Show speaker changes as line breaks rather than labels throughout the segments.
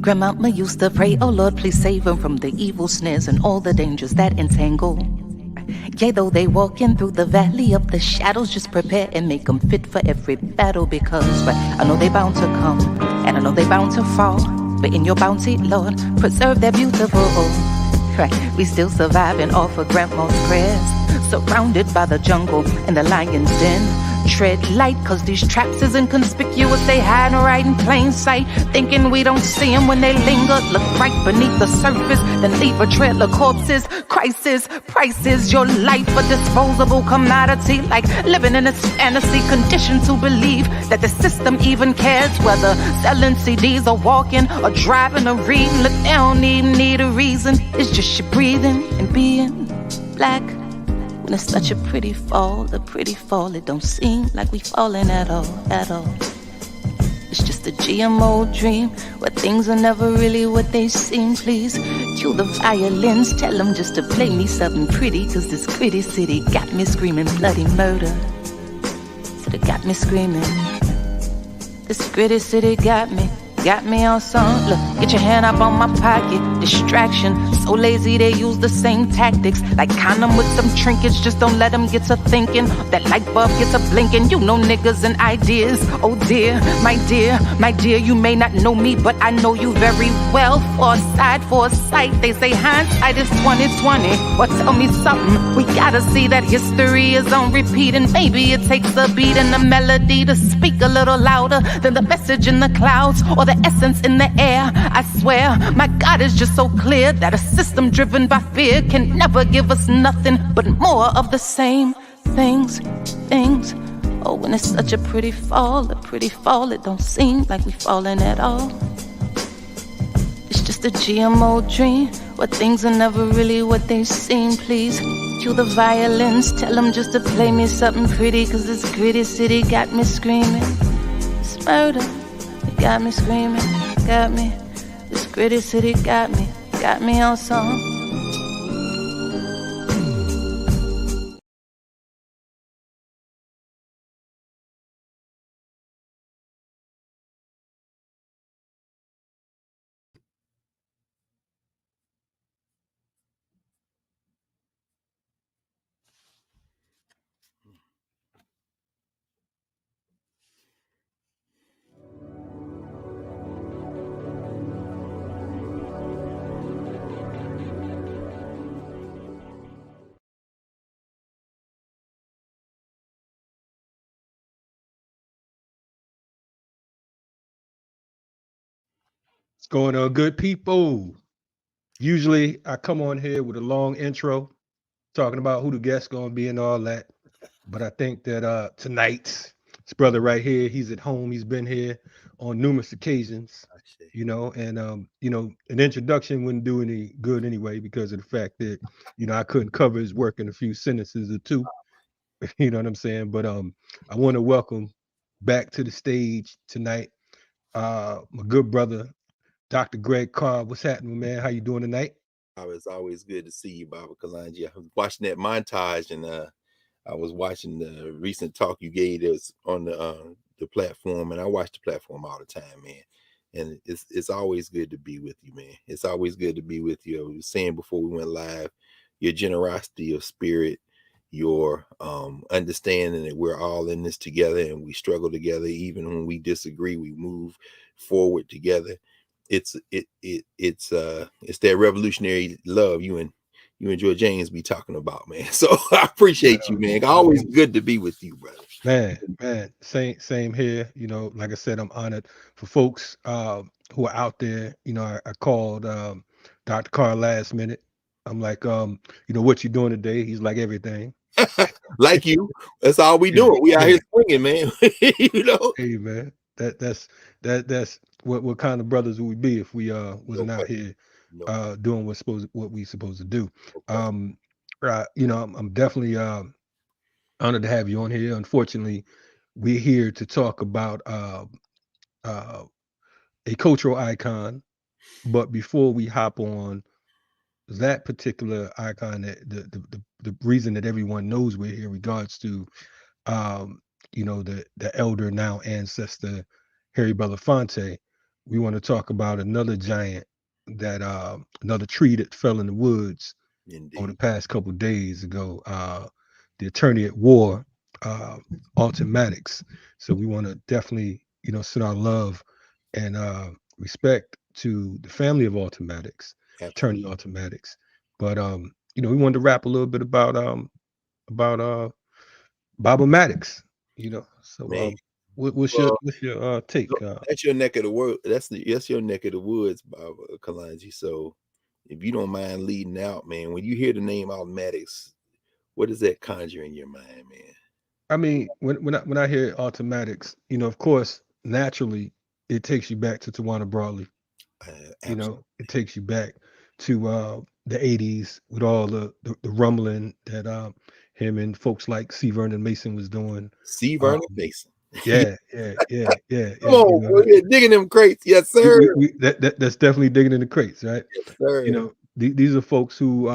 Grandmama used to pray, oh Lord, please save them from the evil snares and all the dangers that entangle. Yea, though they walking through the valley of the shadows, just prepare and make them fit for every battle, because I know they bound to come, and I know they bound to fall, but in your bounty, Lord, preserve their beautiful. Right, we still surviving off of grandma's prayers, surrounded by the jungle and the lion's den. Tread light, cause these traps isn't conspicuous. They hide right in plain sight, thinking we don't see them when they linger. Look right beneath the surface, then leave a trail of corpses. Crisis, prices, your life a disposable commodity. Like living in this fantasy, conditioned to believe that the system even cares whether selling CDs or walking or driving or reading. Look, they don't even need a reason. It's just you breathing and being black. When it's such a pretty fall, it don't seem like we falling at all, at all. It's just a GMO dream, where things are never really what they seem. Please cue the violins, tell them just to play me something pretty, cause this gritty city got me screaming bloody murder. So they got me screaming. This gritty city got me on some. Look, get your hand up on my pocket. Distraction, so lazy they use the same tactics. Like condom with some trinkets, just don't let them get to thinking. That light bulb gets a blinking. You know niggas and ideas. Oh dear, my dear, you may not know me, but I know you very well. Foresight, they say hindsight is 2020. Well, tell me something, we gotta see that history is on repeat. And maybe it takes a beat and a melody to speak a little louder than the message in the clouds or the essence in the air. I swear, my God is just so clear that a system driven by fear can never give us nothing but more of the same things. Oh, when it's such a pretty fall, it don't seem like we falling at all. It's just a GMO dream, where things are never really what they seem. Please cue the violins, tell them just to play me something pretty, cause this gritty city got me screaming. It's murder. Got me screaming, got me. This gritty city got me on song.
What's going on, good people? Usually I come on here with a long intro talking about who the guest's gonna be and all that. But I think that tonight, this brother right here, he's at home, he's been here on numerous occasions, and an introduction wouldn't do any good anyway because of the fact that, I couldn't cover his work in a few sentences or two. You know what I'm saying? But I want to welcome back to the stage tonight my good brother Dr. Greg Carr. What's happening, man? How you doing tonight?
It's always good to see you, Baba Kalonji. I was watching that montage, and I was watching the recent talk you gave us on the platform, and I watch the platform all the time, man. And it's always good to be with you, man. It's always good to be with you. I was saying before we went live, your generosity of spirit, your understanding that we're all in this together and we struggle together. Even when we disagree, we move forward together. It's that revolutionary love you and Joy James be talking about, man. So I appreciate you, man. Always good to be with you, brother.
Man, same here. Like I said, I'm honored for folks who are out there. I called Dr. Carr last minute. I'm like, what you doing today? He's like, everything.
Like you. That's all we doing. We out here swinging, man.
Hey, man, that's what kind of brothers would we be if we wasn't out here doing what we supposed to do. I'm definitely honored to have you on here. Unfortunately, we're here to talk about a cultural icon, but before we hop on that particular icon, the reason that everyone knows we're here regards to the elder, now ancestor, Harry Belafonte. we want to talk about another giant that another tree that fell in the woods over the
Indeed.
past couple days ago. The attorney at war, Alton Maddox. So we want to definitely, send our love and respect to the family of Alton Maddox, attorney
Absolutely.
Alton Maddox. But we wanted to rap a little bit about Baba Maddox. So
Man.
what's your take?
That's your neck of the woods. That's your neck of the woods, Bob Kalonji. So if you don't mind leading out, man, when you hear the name Automatics, what does that conjure in your mind, man?
I mean, when I hear automatics, of course, naturally, it takes you back to Tawana Brawley.
Absolutely.
It takes you back to the '80s with all the rumbling that him and folks like C. Vernon Mason was doing.
C.
Um,
Vernon Mason.
yeah.
Come on, boy, you're digging them crates. Yes, sir.
That's definitely digging in the crates, right?
Yes, sir.
These are folks who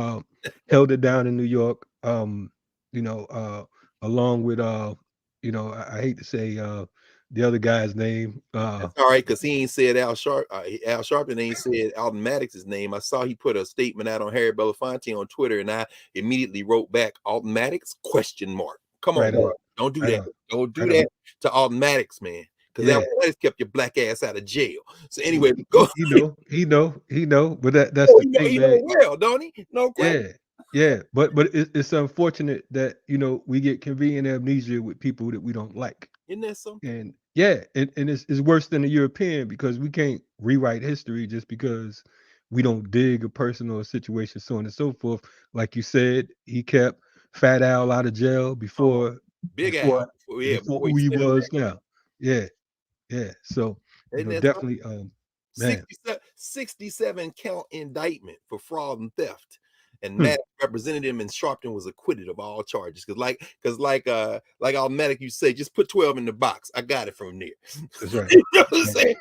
held it down in New York. Along with I hate to say the other guy's name.
That's all right, because he ain't said Al Sharp. Al Sharpton ain't said Automatics' name. I saw he put a statement out on Harry Belafonte on Twitter, and I immediately wrote back Automatics ? Come on,
Right
bro.
on.
Don't do
Right
that.
on.
Don't do
Right
that
on.
to Automatics, man. Because
Yeah.
Automatics kept your black ass out of jail. So anyway, go.
He know. But that's
Oh,
the thing,
he
man.
know well, don't he? No question.
Yeah. But it's unfortunate that we get convenient amnesia with people that we don't like.
Isn't that something?
And yeah, and it's worse than the European because we can't rewrite history just because we don't dig a person or a situation, so on and so forth. Like you said, he kept Fat Al out of jail before
Big Al.
before
Before he
who he
settled
was
down.
now. Yeah. So
Isn't that something?
definitely man.
67 count indictment for fraud and theft. And Maddox represented him, and Sharpton was acquitted of all charges. Because like Automatic, you say, just put 12 in the box. I got it from there.
That's right.
You know what I'm saying?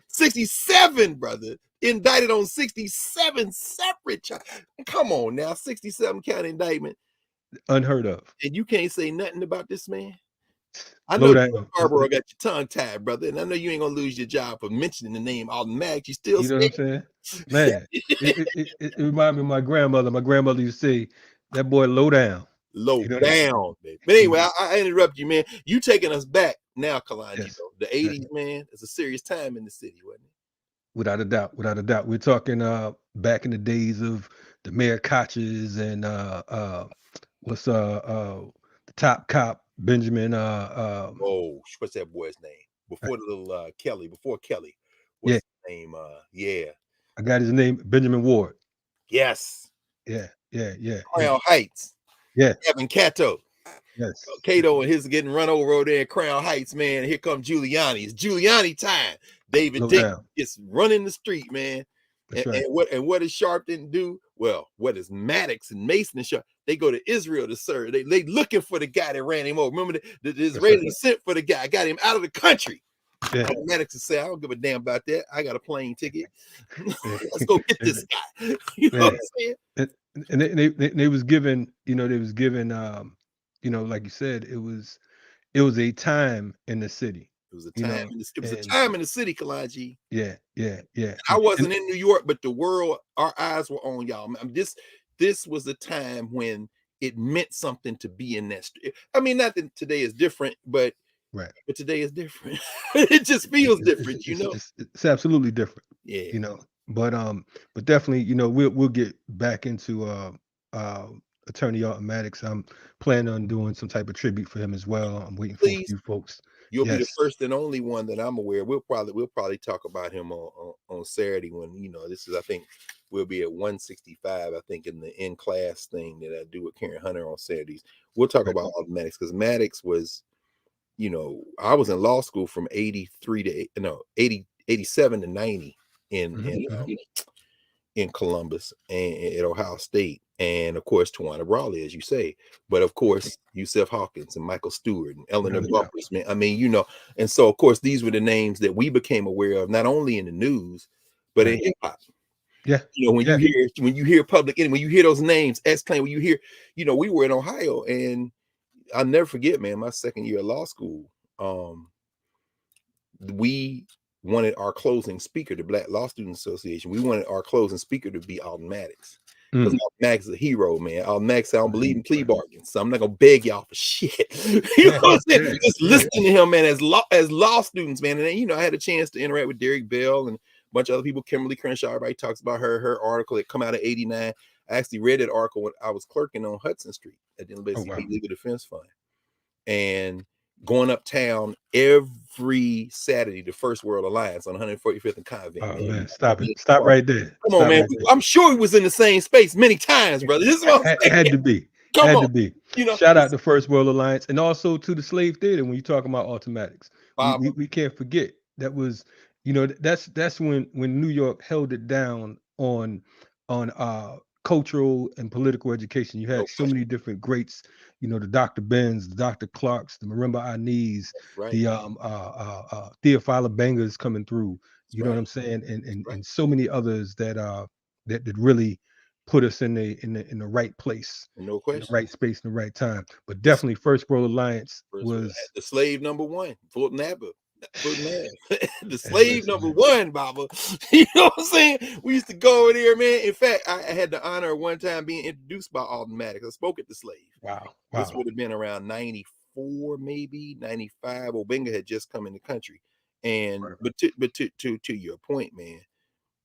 67, brother. Indicted on 67 separate charges. Come on now, 67 count indictment.
Unheard of.
And you can't say nothing about this man. I
Low
know
down.
Barbara got your tongue tied, brother, and I know you ain't gonna lose your job for mentioning the name Automatic. You still
You know what I'm saying? Man, it reminded me of my grandmother. My grandmother used to say, that boy low down.
Low
You know
down, man. But anyway, I interrupt you, man. You taking us back now, Kalonji.
Yes.
The 80s, man. It's a serious time in the city, wasn't it?
Without a doubt. We're talking back in the days of the Mayor Koches and what's the top cop, Benjamin
Oh, what's that boy's name? Before the little Kelly, before Kelly. What's
yeah.
his name? Yeah.
I got his name, Benjamin Ward.
Yes.
Yeah.
Crown Heights.
Yeah.
Evan Cato.
Yes.
Cato and his getting run over there in Crown Heights, man. Here come Giuliani. It's Giuliani time. David Dick is running the street, man.
That's right.
And what does Sharpton do? Well, what is Maddox and Mason and Sharp? They go to Israel to serve. They looking for the guy that ran him over. Remember the Israelis sent for the guy, got him out of the country.
Yeah.
Maddox to say, I don't give a damn about that. I got a plane ticket. Let's go get this guy. You know what I'm saying?
And they was given, like you said, it was a time in the city.
It was a time. It was a time in the city, Kalonji.
Yeah.
I wasn't in New York, but the world, our eyes were on y'all. I mean, this was a time when it meant something to be in that street. I mean, not that today is different, but today is different. It just feels different,
It's absolutely different.
Yeah.
But definitely, we'll get back into Attorney Automatics. I'm planning on doing some type of tribute for him as well. I'm waiting for a few folks.
You'll be the first and only one that I'm aware. We'll probably talk about him on Saturday when this is, I think we'll be at 165, I think, in the in-class thing that I do with Karen Hunter on Saturdays. We'll talk about Automatics because Maddox was, I was in law school from 87 to 90 in Columbus and at Ohio State. And of course, Tawana Brawley, as you say, but of course, Yusef Hawkins and Michael Stewart and Eleanor Bumpers, man. I mean, and so of course, these were the names that we became aware of, not only in the news, but in hip hop.
Yeah.
When you hear Public Enemy, when you hear those names, X-Claim, when you hear, we were in Ohio, and I'll never forget, man, my second year of law school, we wanted our closing speaker, the Black Law Students Association, we wanted our closing speaker to be Alton Maddox. Because Max is a hero, man. Max, I don't believe in plea bargains, so I'm not gonna beg y'all for shit. You know what I'm saying? Just listening to him, man, as law students, man. And then, you know, I had a chance to interact with Derek Bell and a bunch of other people. Kimberly Crenshaw, everybody talks about her article that come out of '89. I actually read that article when I was clerking on Hudson Street at the NAACP Legal Defense Fund, and going uptown every Saturday, the First World Alliance on 145th and Convent.
Oh man, stop it! Stop right there!
Come on, man. I'm sure he was in the same space many times, brother. This is what I'm saying.
Had to be.
Come
had
on.
to be.
You know,
shout out to First World Alliance and also to the Slave Theater when you talk about automatics. We can't forget that was, you know, that's when New York held it down on cultural and political education. You had so many different greats, you know, the Dr. Benz, the Dr. Clarks, the Marimba Anis, the Theophila Bangers coming through. You know what I'm saying? And so many others that that really put us in the right place,
no question,
in the right space, in the right time. But definitely First World Alliance was
the slave number one, Fulton Abbott. The slave number one, Baba. You know what I'm saying? We used to go over there, man. In fact, I had the honor of one time being introduced by Alton Maddox. I spoke at the Slave.
Wow.
This would have been around 94, maybe 95. Obenga had just come in the country. And but to your point, man,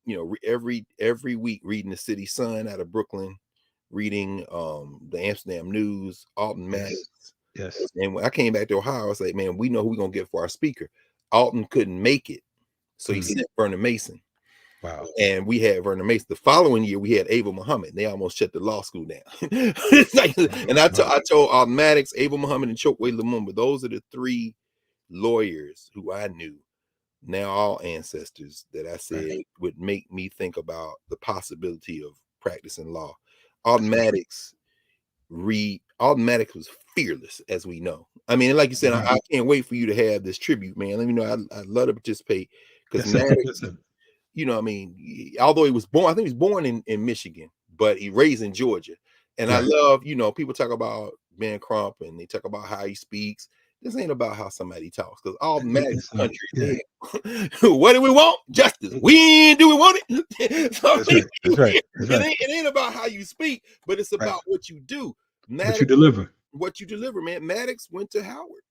you know, every week reading the City Sun out of Brooklyn, reading the Amsterdam News, Alton Maddox.
Yes.
And when I came back to Ohio, I was like, man, we know who we're gonna get for our speaker. Alton couldn't make it, so he sent Vernon Mason.
Wow.
And we had Vernon Mason. The following year, we had Abel Muhammad. They almost shut the law school down. And I told Alton Maddox, Abel Muhammad, and Chokwe Lumumba, those are the three lawyers who I knew, now all ancestors, that I said would make me think about the possibility of practicing law. Alton Maddox was fearless, as we know. I mean, like you said, I can't wait for you to have this tribute, man. Let me know. I'd love to participate, because Maddox, you know, I mean, although he was born, I think he was born in Michigan, but he raised in Georgia. And I love, you know, people talk about Ben Crump and they talk about how he speaks. This ain't about how somebody talks, because all Maddox country, what do we want? Justice. When do we want it? So
that's right.
It ain't about how you speak, but it's about what you do.
Maddox, what
you deliver, man. Maddox went to Howard.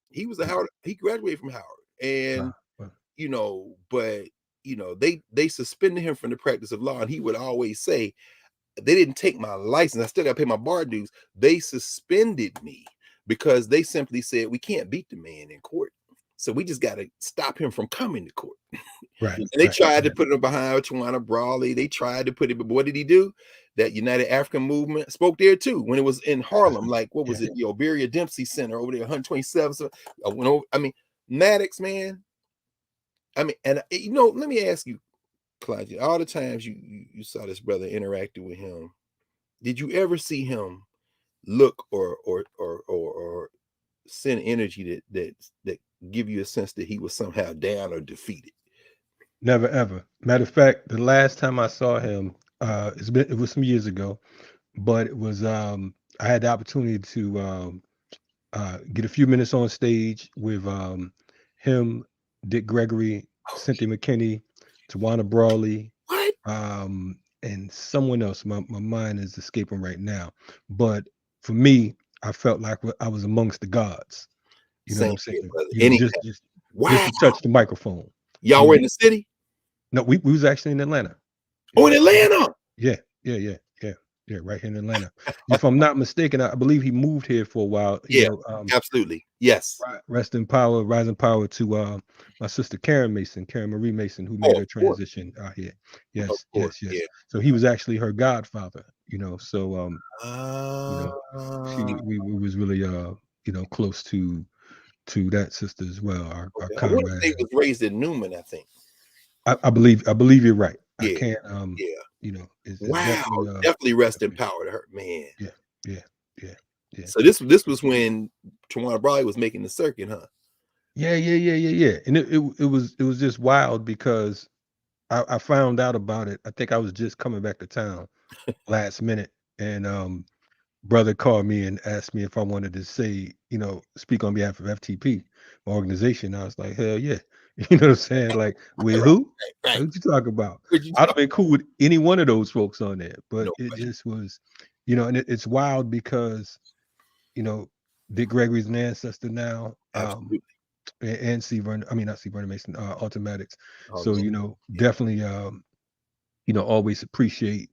He was he graduated from Howard. And you know, but you know, they suspended him from the practice of law, and he would always say, they didn't take my license, I still gotta pay my bar dues. They suspended me because they simply said, we can't beat the man in court, so we just got to stop him from coming to court. And they tried to put him behind Tawana Brawley. They tried to put him, but what did he do? That United African Movement spoke there too when it was in Harlem. Like, what was it? The Oberia Dempsey Center over there, 127. So I mean, Maddox, man. I mean, and you know, let me ask you, Kalonji, all the times you saw this brother interacting with him, did you ever see him look or send energy that give you a sense that he was somehow down or defeated?
Never ever. Matter of fact, the last time I saw him, it was some years ago, but it was I had the opportunity to get a few minutes on stage with him, Dick Gregory, Cynthia McKinney, Tawana Brawley, and someone else. My mind is escaping right now, but for me, I felt like I was amongst the gods. You know what I'm saying? Just to touch the microphone.
Y'all were in the city?
No, we was actually in Atlanta.
Oh, in Atlanta?
Yeah, right here in Atlanta. If I'm not mistaken, I believe he moved here for a while.
Absolutely. Yes.
Rest in power, rising power to my sister Karen Marie Mason, who made her transition out here. Yes. So he was actually her godfather, you know. So you know, we was really you know, close to that sister as well. Our comrade.
They was raised in Newman, I think.
I believe you're right. I can't you know,
definitely rest in power to her, man.
Yeah.
So this was when Tawana Brawley was making the circuit, huh?
Yeah. And it was just wild because I found out about it. I think I was just coming back to town last minute, and brother called me and asked me if I wanted to say, you know, speak on behalf of FTP, my organization. I was like, hell yeah. You know what I'm saying? Like, with who?
Right.
What you talking about?
What you
I'd have been cool with any one of those folks on there, but
no
it
question.
just was, you know, and it's wild because, you know, Dick Gregory's an ancestor now.
Absolutely.
And C. Vernon, I mean not C. Vernon Mason, Automatics.
Oh,
So,
man.
you know, definitely you know, always appreciate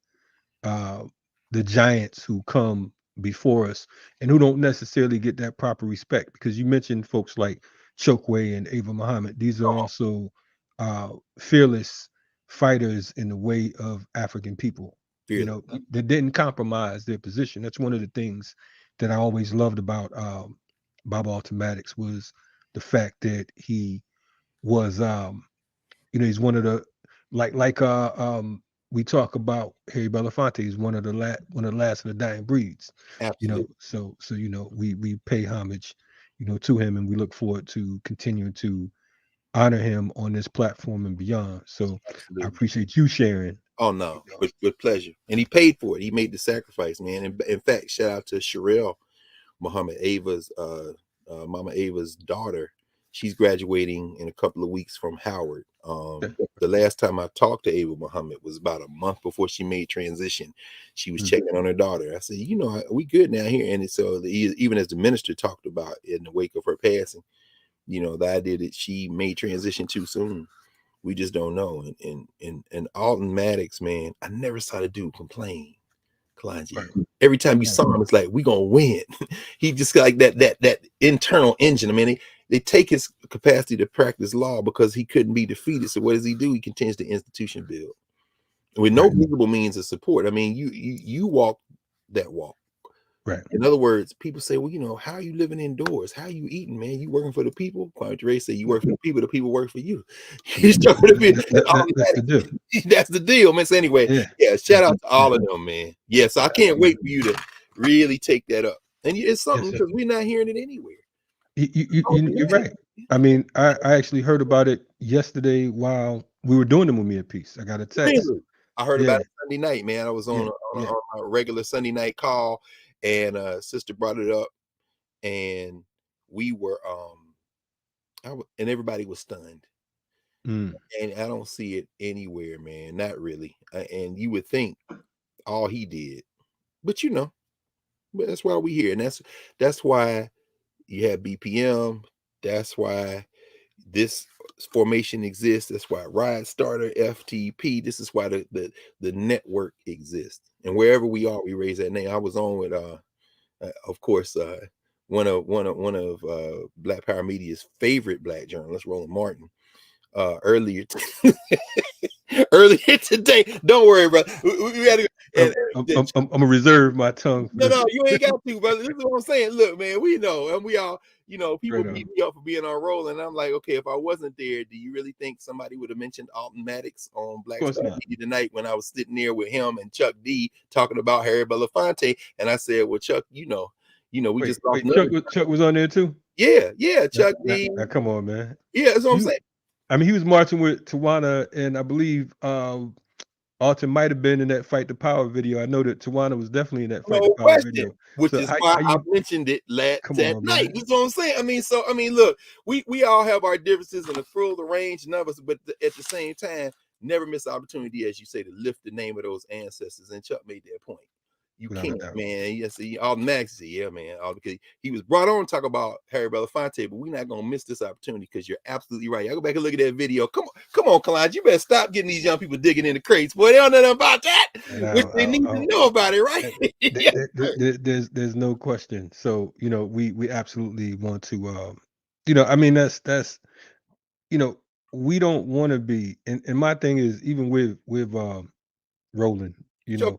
uh the giants who come before us and who don't necessarily get that proper respect, because you mentioned folks like Chokwe and Ava Muhammad. These are also fearless fighters in the way of African people, you
Fearless.
know, that didn't compromise their position. That's one of the things that I always loved about Baba Automatics, was the fact that he was you know, he's one of the we talk about Harry Belafonte. He's one of the last of the dying breeds. You know,
Absolutely.
so you know, we pay homage, you know, to him, and we look forward to continuing to honor him on this platform and beyond. So I
Absolutely.
appreciate you sharing.
Oh no, with pleasure. And he paid for it. He made the sacrifice, man. And in fact, shout out to Sherelle Muhammad, Ava's Mama Ava's daughter. She's graduating in a couple of weeks from Howard. The last time I talked to Ava Muhammad was about a month before she made transition. She was checking on her daughter. I said, you know, we good now here. And so even as the minister talked about in the wake of her passing, you know, the idea that she made transition too soon, we just don't know. And Alton Maddox, man, I never saw the dude complain. Kalonji.
Right.
Every time you saw him, it's like, we gonna win. He just like that internal engine. I mean, they take his capacity to practice law because he couldn't be defeated. So what does he do? He continues to institution build with no visible means of support. I mean, you walk that walk.
Right.
In other words, people say, well, you know, how are you living indoors? How are you eating, man? You working for the people? Kwame Ture say you work for the people work for you. That's
the deal.
That's the deal, man. So anyway, yeah, shout out to all of them, man. Yeah, so I can't wait for you to really take that up. And it's something because we're not hearing it anywhere.
You're right. I mean, I actually heard about it yesterday while we were doing the Mumia piece. I got a text.
Really? I heard about it Sunday night, man. I was on a regular Sunday night call, and sister brought it up, and we were and everybody was stunned. And I don't see it anywhere, man. Not really. And you would think all he did, but you know, but that's why we here, and that's why you have BPM. That's why this formation exists. That's why Ride Starter, FTP. This is why the network exists. And wherever we are, we raise that name. I was on with of course one of Black Power Media's favorite Black journalists, Roland Martin, earlier today. Don't worry, bro. We gotta
I'm gonna reserve my tongue.
No, you ain't got to, brother. This is what I'm saying. Look, man, we know, and we all, you know, people beat me up for being on roll, and I'm like, okay, if I wasn't there, do you really think somebody would have mentioned Alton Maddox on Black Star Media tonight when I was sitting there with him and Chuck D talking about Harry Belafonte? And I said, well, Chuck, you know, we just
Chuck was on there too.
Yeah, Chuck D.
Now, come on, man.
Yeah, that's what I'm saying.
I mean, he was marching with Tawana, and I believe Alton might have been in that Fight the Power video. I know that Tawana was definitely in that Fight the Power video.
Which is why I mentioned it that night. That's what I'm saying. I mean, look, we all have our differences and the full range and others, but at the same time, never miss the opportunity, as you say, to lift the name of those ancestors. And Chuck made that point. You can't, man. Yes, Alton Maddox, yeah, man. Because he was brought on to talk about Harry Belafonte, but we're not gonna miss this opportunity because you're absolutely right. I go back and look at that video. Come on, Kalonji. You better stop getting these young people digging in the crates. Boy, they don't know nothing about that. Which they need to know about it, right?
There's no question. So, you know, we absolutely want to you know, I mean, that's you know, we don't want to be, and my thing is, even with Roland, you know,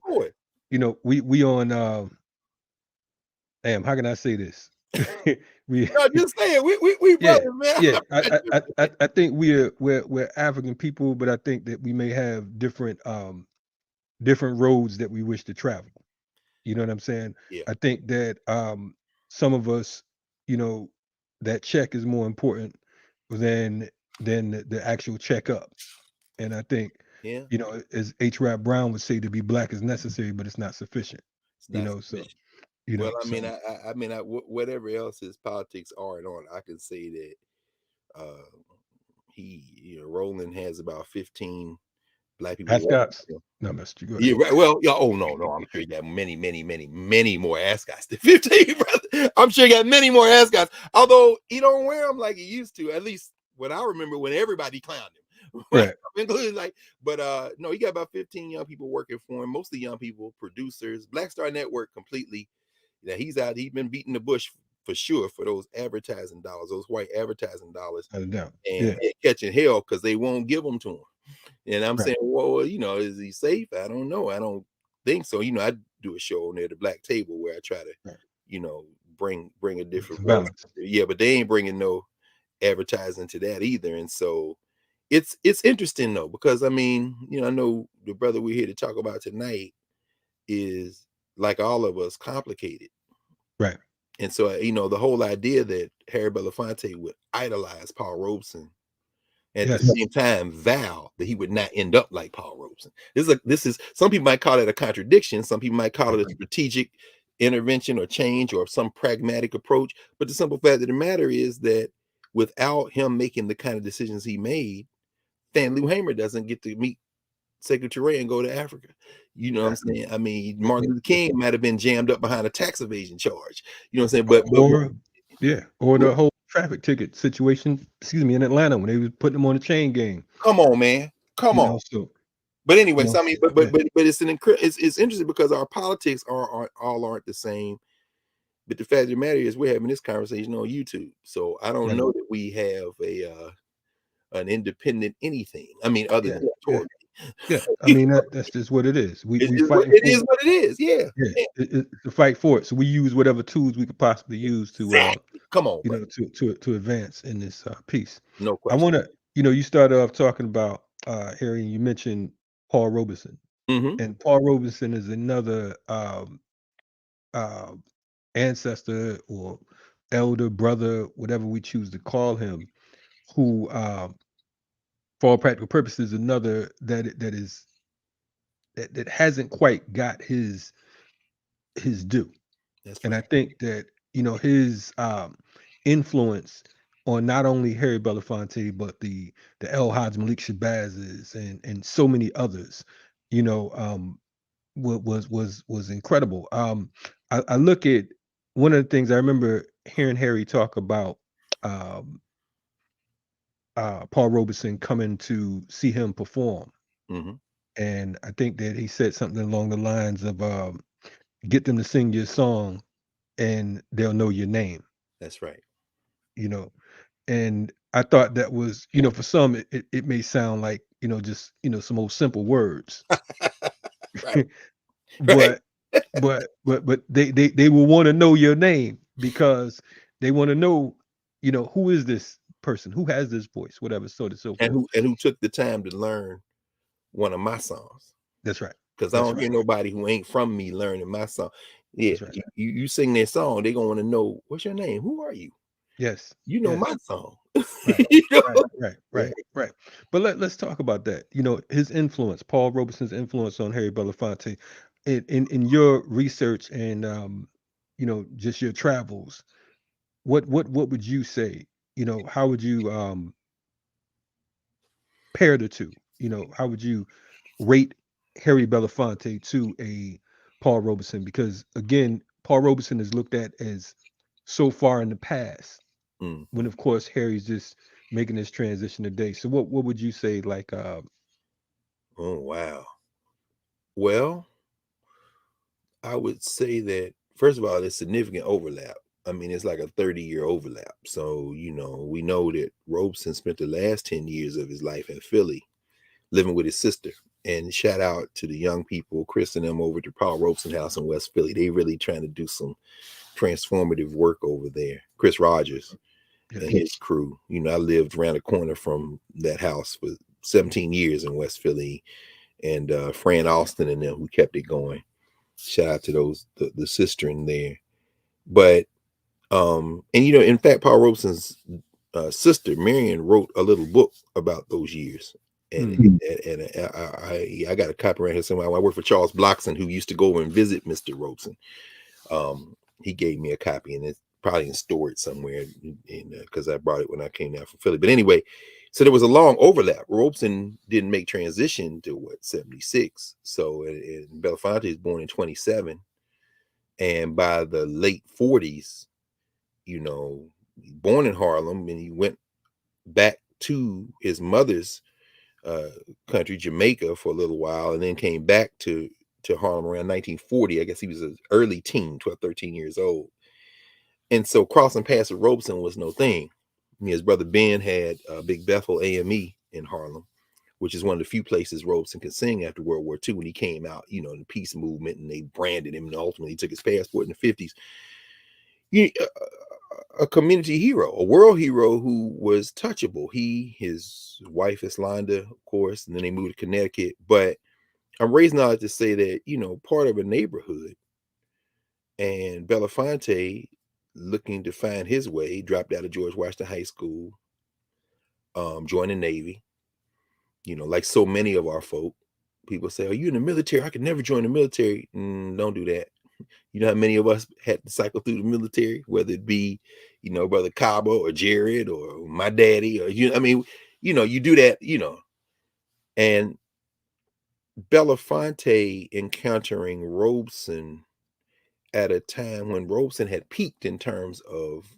we on damn, how can I say this?
No, just say it. We brothers, man.
Yeah, I think we're African people, but I think that we may have different roads that we wish to travel. You know what I'm saying?
Yeah.
I think that some of us, you know, that check is more important than the actual checkup. And I think, you know, as H. Rap Brown would say, to be black is necessary, but it's not sufficient. You know, so you know.
Well, I mean, whatever else his politics are and on, I can say that Roland has about 15 black people.
Ascots. No, Mr. Good.
Yeah, right. Well, yeah. Oh no. I'm sure you got many more ascots than 15, brother. I'm sure you got many more ascots. Although he don't wear them like he used to. At least what I remember when everybody clowned him.
Right.
Including no, he got about 15 young people working for him. Mostly young people, producers. Black Star Network completely. Yeah, he's out. He's been beating the bush for sure for those advertising dollars, those white advertising dollars, and catching hell because they won't give them to him. And I'm saying, well, is he safe? I don't know. I don't think so. I do a show on there, the Black Table, where I try to, bring a different balance. Yeah, but they ain't bringing no advertising to that either. And so it's interesting though, because I know the brother we're here to talk about tonight is, like all of us, complicated.
Right. And
so, the whole idea that Harry Belafonte would idolize Paul Robeson, at the same time vow that he would not end up like Paul Robeson. This is some people might call it a contradiction. Some people might call it a strategic intervention or change or some pragmatic approach. But the simple fact of the matter is that without him making the kind of decisions he made, Stanley Hamer doesn't get to meet Secretary and go to Africa. You know what I'm saying? Martin Luther King might have been jammed up behind a tax evasion charge. You know what I'm saying?
Or the whole traffic ticket situation, in Atlanta when they was putting them on the chain gang.
Come on, man. Come on. But anyway, so but it's it's interesting because our politics aren't the same. But the fact of the matter is we're having this conversation on YouTube. So I don't know that we have an independent anything. Other than Torah.
That's just what it is.
It is what it is. Yeah.
It's a fight for it. So we use whatever tools we could possibly use to
come on,
to advance in this piece.
No question.
I want to, you started off talking about Harry, and you mentioned Paul Robeson, and Paul Robeson is another ancestor or elder brother, whatever we choose to call him, who for all practical purposes, another that hasn't quite got his due. And I think that his influence on not only Harry Belafonte but the El Haj Malik Shabazz and so many others, was incredible. I look at one of the things I remember hearing Harry talk about. Paul Robeson coming to see him perform. And I think that he said something along the lines of get them to sing your song and they'll know your name.
That's right.
And I thought that was, for some it may sound like, just, some old simple words.
Right.
but they will want to know your name because they want to know, who is this person, who has this voice, whatever, so to so forth.
And who took the time to learn one of my songs.
That's right.
Because I don't hear nobody who ain't from me learning my song. Yeah, right. you sing their song, they're gonna want to know, what's your name? Who are you?
Yes.
My song.
Right. Right. But let's talk about that. His influence, Paul Robeson's influence on Harry Belafonte, in your research and just your travels. What would you say? How would you pair the two? How would you rate Harry Belafonte to a Paul Robeson? Because again, Paul Robeson is looked at as so far in the past, when of course Harry's just making this transition today. So what would you say? Like,
oh wow. Well, I would say that first of all, there's significant overlap. It's like a 30-year overlap. So, we know that Robeson spent the last 10 years of his life in Philly living with his sister. And shout out to the young people, Chris and them over to Paul Robeson House in West Philly. They really trying to do some transformative work over there. Chris Rogers and his crew. I lived around the corner from that house for 17 years in West Philly. And Fran Austin and them who kept it going. Shout out to the sister in there. But and in fact, Paul Robeson's sister Marion wrote a little book about those years, and I got a copy right here somewhere. I work for Charles Blockson, who used to go over and visit Mr. Robeson. He gave me a copy, and it's probably in storage somewhere, because I brought it when I came down from Philly. But anyway, So there was a long overlap. Robeson didn't make transition to 76. So and Belafonte is born in 27, and by the late 40s, born in Harlem, and he went back to his mother's country, Jamaica, for a little while, and then came back to Harlem around 1940. I guess he was an early teen, 12, 13 years old. And so crossing paths with Robeson was no thing. His brother Ben had Big Bethel AME in Harlem, which is one of the few places Robeson could sing after World War II when he came out, in the peace movement, and they branded him, and ultimately he took his passport in the 50s. A community hero, a world hero who was touchable. His wife Islanda, of course, and then they moved to Connecticut. But I'm raising all that to say that, part of a neighborhood, and Belafonte, looking to find his way, dropped out of George Washington High School, joined the Navy. Like so many of our folk, people say, "Are you in the military? I could never join the military." Don't do that. You know how many of us had to cycle through the military, whether it be, Brother Cabo or Jared or my daddy, or you do that, and Belafonte encountering Robeson at a time when Robeson had peaked in terms of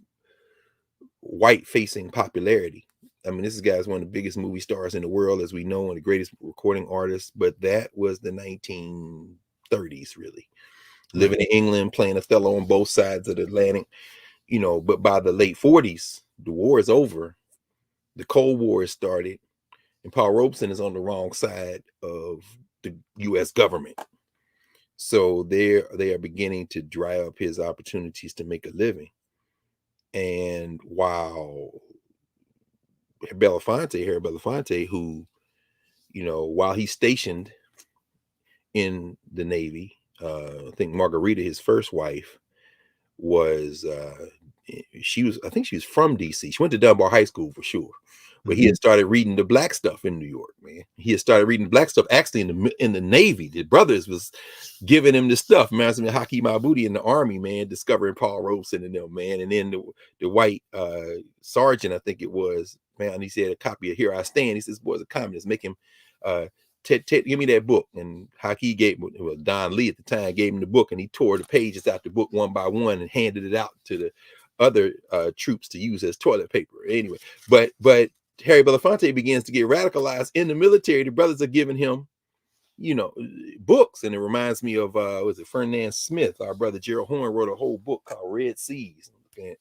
white facing popularity. I mean, this guy is one of the biggest movie stars in the world, as we know, and the greatest recording artist, but that was the 1930s, really. Living in England, playing Othello on both sides of the Atlantic, but by the late 40s, the war is over. The Cold War has started, and Paul Robeson is on the wrong side of the U.S. government. So they are beginning to dry up his opportunities to make a living. And while Harry Belafonte, who, while he's stationed in the Navy, I think Margarita, his first wife, was I think she was from DC. She went to Dunbar High School for sure, but he had started reading the black stuff in New York, man. He had started reading black stuff actually in the Navy. The brothers was giving him the stuff, man. I mean, Hakeem Al-Budi in the Army, man, discovering Paul Robeson and them, man. And then the white sergeant, I think it was, man, he said a copy of Here I Stand. He says, "Boy's a communist, make him give me that book." And Haki gave him, well, Don Lee at the time gave him the book, and he tore the pages out the book one by one and handed it out to the other troops to use as toilet paper. Anyway, but Harry Belafonte begins to get radicalized in the military. The brothers are giving him, books, and it reminds me of was it Ferdinand Smith? Our brother Gerald Horn wrote a whole book called Red Seas, and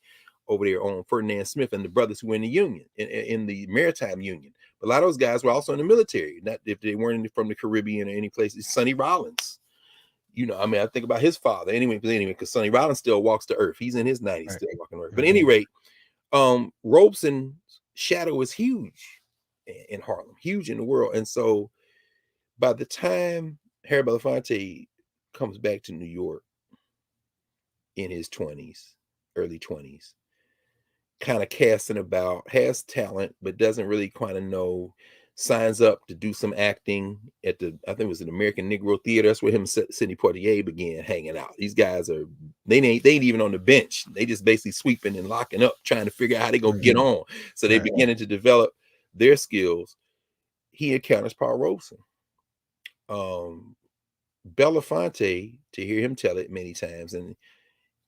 over there on Ferdinand Smith and the brothers who were in the Union, in the Maritime Union. But a lot of those guys were also in the military, not if they weren't from the Caribbean or any place. Sonny Rollins, I think about his father anyway, because Sonny Rollins still walks the earth. He's in his 90s, still walking the earth. But at any rate, Robeson's shadow is huge in Harlem, huge in the world. And so by the time Harry Belafonte comes back to New York in his 20s, early 20s, kind of casting about, has talent, but doesn't really kind of know, signs up to do some acting at I think it was an American Negro Theater. That's where him and Sidney Poitier began hanging out. These guys they ain't even on the bench. They just basically sweeping and locking up, trying to figure out how they gonna get on. So they beginning to develop their skills. He encounters Paul Robeson. Belafonte, to hear him tell it many times, and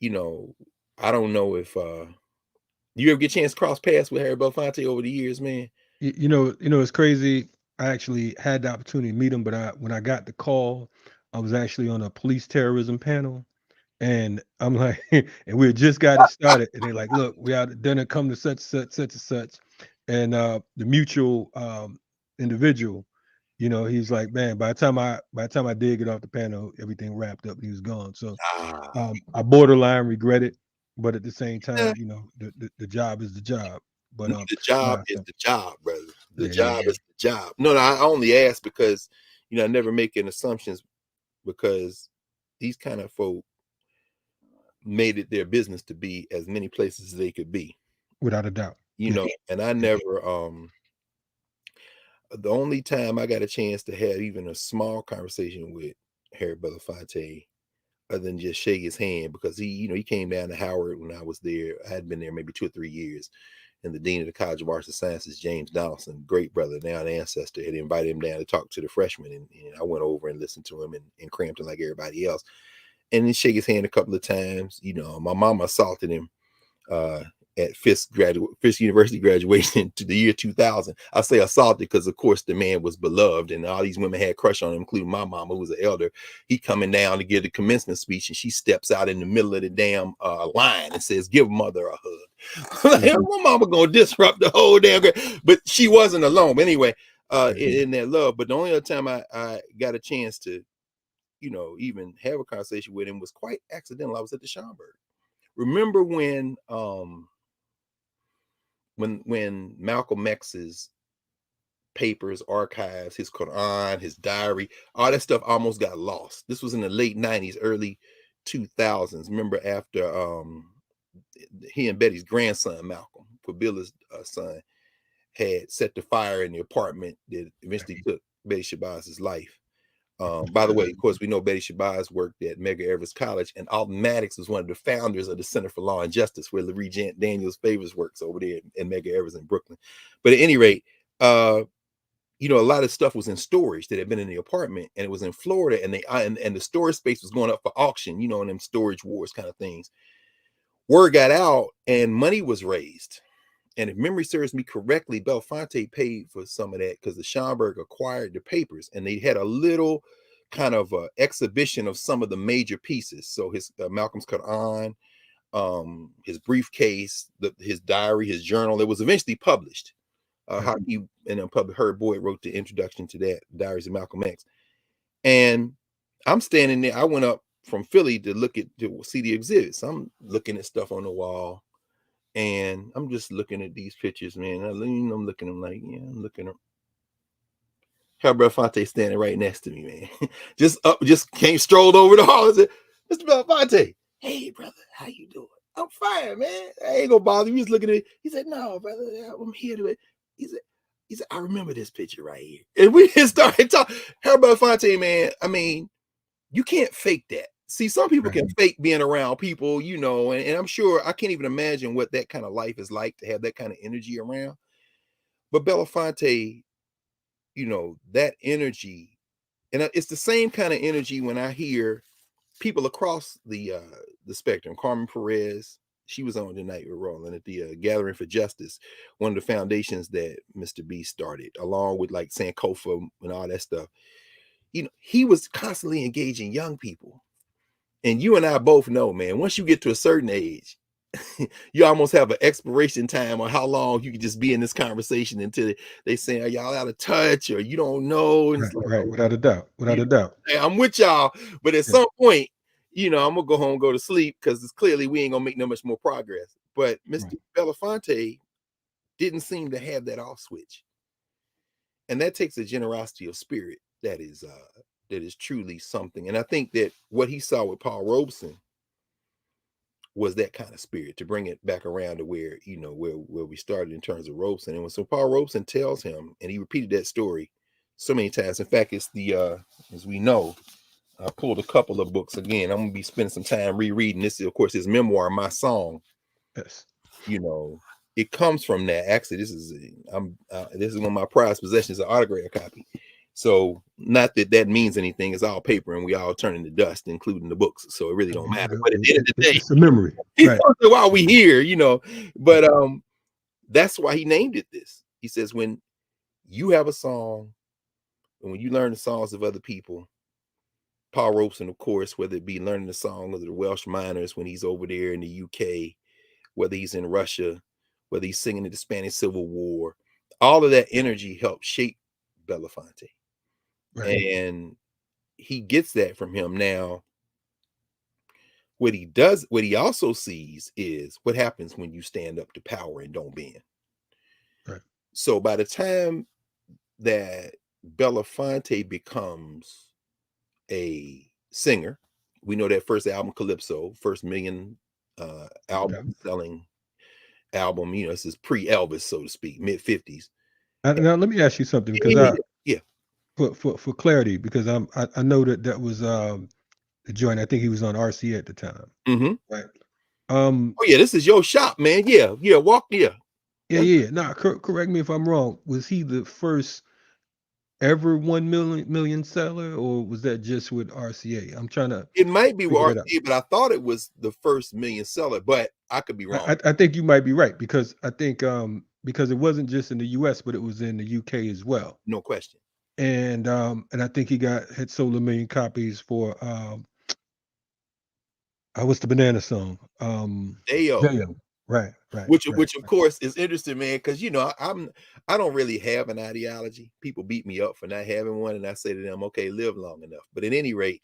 I don't know if you ever get a chance to cross paths with Harry Belafonte over the years, man.
It's crazy. I actually had the opportunity to meet him, but when I got the call, I was actually on a police terrorism panel, and I'm like, and we had just got it started, and they're like, "Look, we out at dinner. Come to such and such," and the mutual individual, he's like, "Man, by the time I did get off the panel, everything wrapped up. And he was gone." So I borderline regret it, but at the same time, the job is the job. But
the job is the job, brother. The job is the job. No, I only ask because I never make any assumptions, because these kind of folk made it their business to be as many places as they could be,
without a doubt.
And I never the only time I got a chance to have even a small conversation with Harry Belafonte, other than just shake his hand, because he came down to Howard when I was there. I had been there maybe 2 or 3 years. and the dean of the College of Arts and Sciences, James Donaldson, great brother, now an ancestor, had invited him down to talk to the freshmen, and I went over and listened to him in Crampton like everybody else, and then shake his hand a couple of times. You know, my mama assaulted him at Fisk University graduation to the year 2000. I say assaulted because, of course, the man was beloved, and all these women had crush on him, including my mama, who was an elder. He coming down to give the commencement speech, and she steps out in the middle of the damn line and says, "Give mother a hug." Like, my mama gonna disrupt the whole damn. But she wasn't alone. Anyway, in that love. But the only other time I got a chance to, you know, even have a conversation with him was quite accidental. I was at the Schomburg. Remember when Malcolm X's papers, archives, his Quran, his diary, all that stuff almost got lost. This was in the late 90s, early 2000s. Remember after he and Betty's grandson, Malcolm, Kwabila's son, had set the fire in the apartment that eventually took Betty Shabazz's life. By the way, of course, we know Betty Shabazz worked at Medgar Evers College, and Alton Maddox was one of the founders of the Center for Law and Justice, where Larry Daniels Favors works over there in Medgar Evers in Brooklyn. But at any rate, you know, a lot of stuff was in storage that had been in the apartment, and it was in Florida, and the storage space was going up for auction, you know, in them storage wars kind of things. Word got out, and money was raised. And if memory serves me correctly, Belafonte paid for some of that because the Schomburg acquired the papers, and they had a little kind of exhibition of some of the major pieces. So his Malcolm's Quran, his briefcase, his diary, his journal. It was eventually published. How he and Herb Boyd wrote the introduction to that, Diaries of Malcolm X. And I'm standing there. I went up from Philly to see the exhibits. I'm looking at stuff on the wall. And I'm just looking at these pictures, man. I'm looking at them like, yeah, I'm looking at Harry Belafonte standing right next to me, man. just strolled over the hall and said, "Mr. Belafonte, hey, brother, how you doing?" "I'm fine, man. I ain't gonna bother you." He's looking at it. He said, "No, brother, I'm here to it." He said, "I remember this picture right here." And we just started talking. Harry Belafonte, man, I mean, you can't fake that. See, some people can fake being around people, you know, and I'm sure I can't even imagine what that kind of life is like to have that kind of energy around. But Belafonte, you know, that energy, and it's the same kind of energy when I hear people across the spectrum. Carmen Perez, she was on tonight with Roland at the Gathering for Justice, one of the foundations that Mr. B started, along with like Sankofa and all that stuff. You know, he was constantly engaging young people. And you and I both know, man, once you get to a certain age, you almost have an expiration time on how long you can just be in this conversation until they say, "Are y'all out of touch?" or "You don't know." And it's like,
right, without a doubt.
I'm with y'all. But at some point, you know, I'm going to go home and go to sleep because it's clearly we ain't going to make no much more progress. But Mr. Belafonte didn't seem to have that off switch. And that takes a generosity of spirit that is truly something. And I think that what he saw with Paul Robeson was that kind of spirit, to bring it back around to where, you know, where we started in terms of Robeson. And when so Paul Robeson tells him, and he repeated that story so many times. In fact, it's the as we know, I pulled a couple of books again. I'm gonna be spending some time rereading this. Of course, his memoir, My Song.
Yes.
You know, it comes from that. Actually, this is one of my prized possessions, an autograph copy. So not that means anything. It's all paper, and we all turn into dust, including the books. So it really don't matter. But at the end of the day,
it's a memory.
Right. While we here, you know. But that's why he named it this. He says, when you have a song, and when you learn the songs of other people, Paul Robeson, of course, whether it be learning the song of the Welsh miners when he's over there in the UK, whether he's in Russia, whether he's singing in the Spanish Civil War, all of that energy helped shape Belafonte. Right. And he gets that from him. Now, what he also sees is what happens when you stand up to power and don't bend. Right. So by the time that Belafonte becomes a singer, we know that first album, Calypso, first million album selling album, you know, this is pre-Elvis, so to speak, mid-50s.
Now let me ask you something, because for clarity, because I know that was the joint. I think he was on RCA at the time.
Mm-hmm.
Right.
Oh yeah, this is your shop, man. Yeah.
Yeah. Nah, correct me if I'm wrong. Was he the first ever 1 million seller, or was that just with RCA? I'm trying to
It might be with
figure that out.
RCA, but I thought it was the first million seller, but I could be wrong.
I think you might be right, because I think because it wasn't just in the US, but it was in the UK as well.
No question.
And I think he had sold 1 million copies for what's the banana song?
Ayo.
Dayo. Right.
Which of course is interesting, man, because I don't really have an ideology. People beat me up for not having one, and I say to them, okay, live long enough. But at any rate,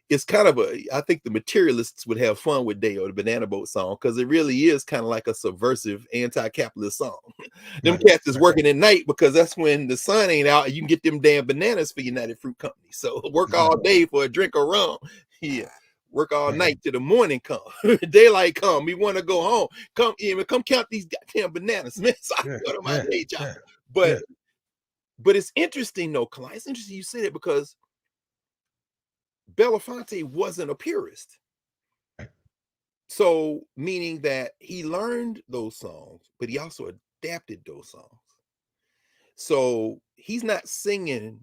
it's kind of I think the materialists would have fun with Dayo, the Banana Boat song, because it really is kind of like a subversive anti-capitalist song. Them cats is working at night because that's when the sun ain't out and you can get them damn bananas for United Fruit Company. So work all day for a drink of rum. Yeah. Work all night till the morning come. Daylight come. We want to go home. Come count these goddamn bananas, man. So I go to my day job. But it's interesting though, Kalonji. It's interesting you say that because Belafonte wasn't a purist. So meaning that he learned those songs, but he also adapted those songs. So he's not singing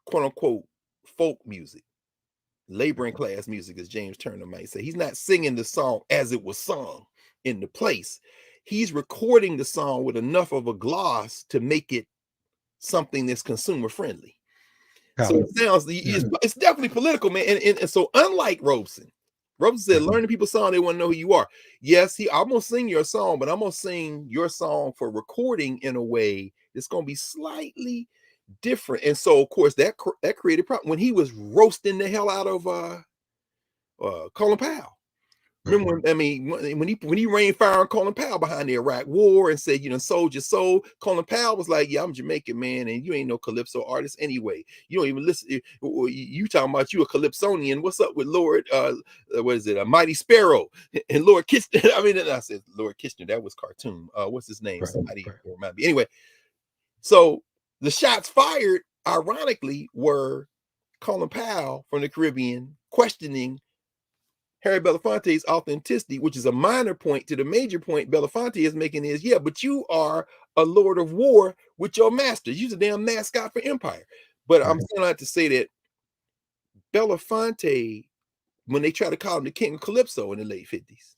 quote unquote folk music, laboring class music, as James Turner might say. He's not singing the song as it was sung in the place. He's recording the song with enough of a gloss to make it something that's consumer friendly. So it sounds, it's definitely political, man. And so unlike Robeson said, learning people's song, they want to know who you are. Yes, I'm gonna sing your song, but I'm gonna sing your song for recording in a way that's gonna be slightly different. And so of course that created problem when he was roasting the hell out of Colin Powell. Remember when he rained fire on Colin Powell behind the Iraq War and said, sold your soul. Colin Powell was like, yeah, I'm Jamaican, man, and you ain't no calypso artist anyway. You don't even listen. You talking about you a calypsonian? What's up with Lord? What is it? A Mighty Sparrow and Lord Kitchener. I mean, I said Lord Kitchener. That was cartoon. What's his name? Somebody remind me. Anyway, so the shots fired, ironically, were Colin Powell from the Caribbean questioning Harry Belafonte's authenticity, which is a minor point to the major point Belafonte is making is, yeah, but you are a lord of war with your masters. You're the damn mascot for empire. But I'm saying that to say that Belafonte, when they try to call him the king of Calypso in the late 50s,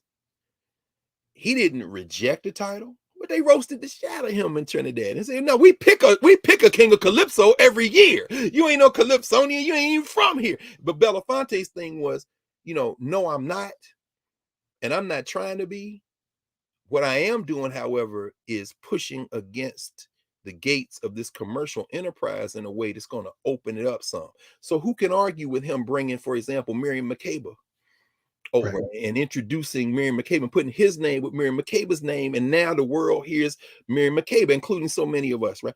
he didn't reject the title, but they roasted the shit out of him in Trinidad and said, no, we pick a king of Calypso every year. You ain't no Calypsonian, you ain't even from here. But Belafonte's thing was, no, I'm not. And I'm not trying to be. What I am doing, however, is pushing against the gates of this commercial enterprise in a way that's going to open it up some. So who can argue with him bringing, for example, Miriam Makeba over and introducing Miriam Makeba and putting his name with Miriam Makeba's name. And now the world hears Miriam Makeba, including so many of us, right?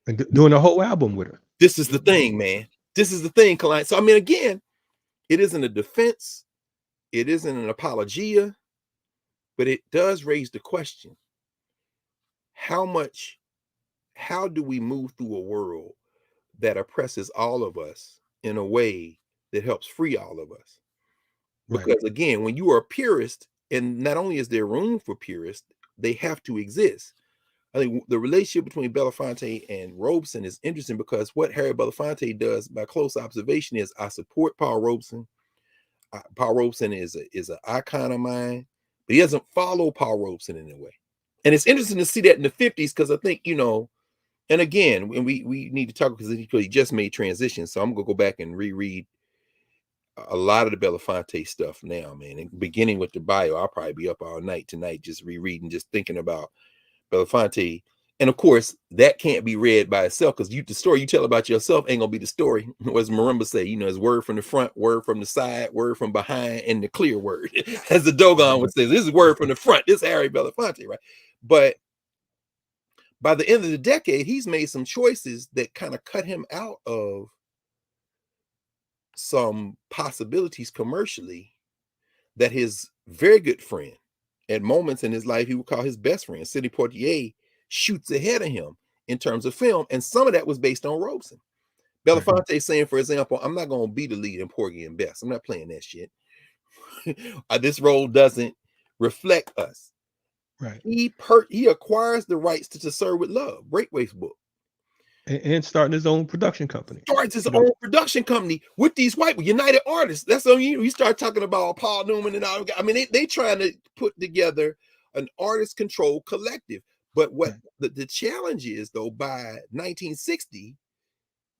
And doing a whole album with her.
This is the thing, man. This is the thing, Kalonji. So, I mean, again, it isn't a defense. It isn't an apologia, but it does raise the question. How do we move through a world that oppresses all of us in a way that helps free all of us? Because again, when you are a purist, and not only is there room for purists, they have to exist. I think the relationship between Belafonte and Robeson is interesting because what Harry Belafonte does by close observation is I support Paul Robeson. Paul Robeson is an icon of mine, but he doesn't follow Paul Robeson in a way. And it's interesting to see that in the 50s because I think, and again, when we need to talk because he just made transitions. So I'm going to go back and reread a lot of the Belafonte stuff now, man. And beginning with the bio, I'll probably be up all night tonight just rereading, just thinking about Belafonte. And of course, that can't be read by itself because the story you tell about yourself ain't gonna be the story. What does Marimba say? It's word from the front, word from the side, word from behind, and the clear word. As the Dogon would say, this is word from the front. This is Harry Belafonte, right? But by the end of the decade, he's made some choices that kind of cut him out of some possibilities commercially that his very good friend, at moments in his life, he would call his best friend, Sidney Poitier, shoots ahead of him in terms of film. And some of that was based on Robeson. Belafonte saying, for example, I'm not going to be the lead in Porgy and Bess. I'm not playing that shit. This role doesn't reflect us.
Right.
He acquires the rights to Serve with Love, Breakaway's book.
And starting his own production company.
Starts his own production company with these white United Artists. That's on you. You start talking about Paul Newman and all. I mean, they trying to put together an artist controlled collective. But what the challenge is, though, by 1960,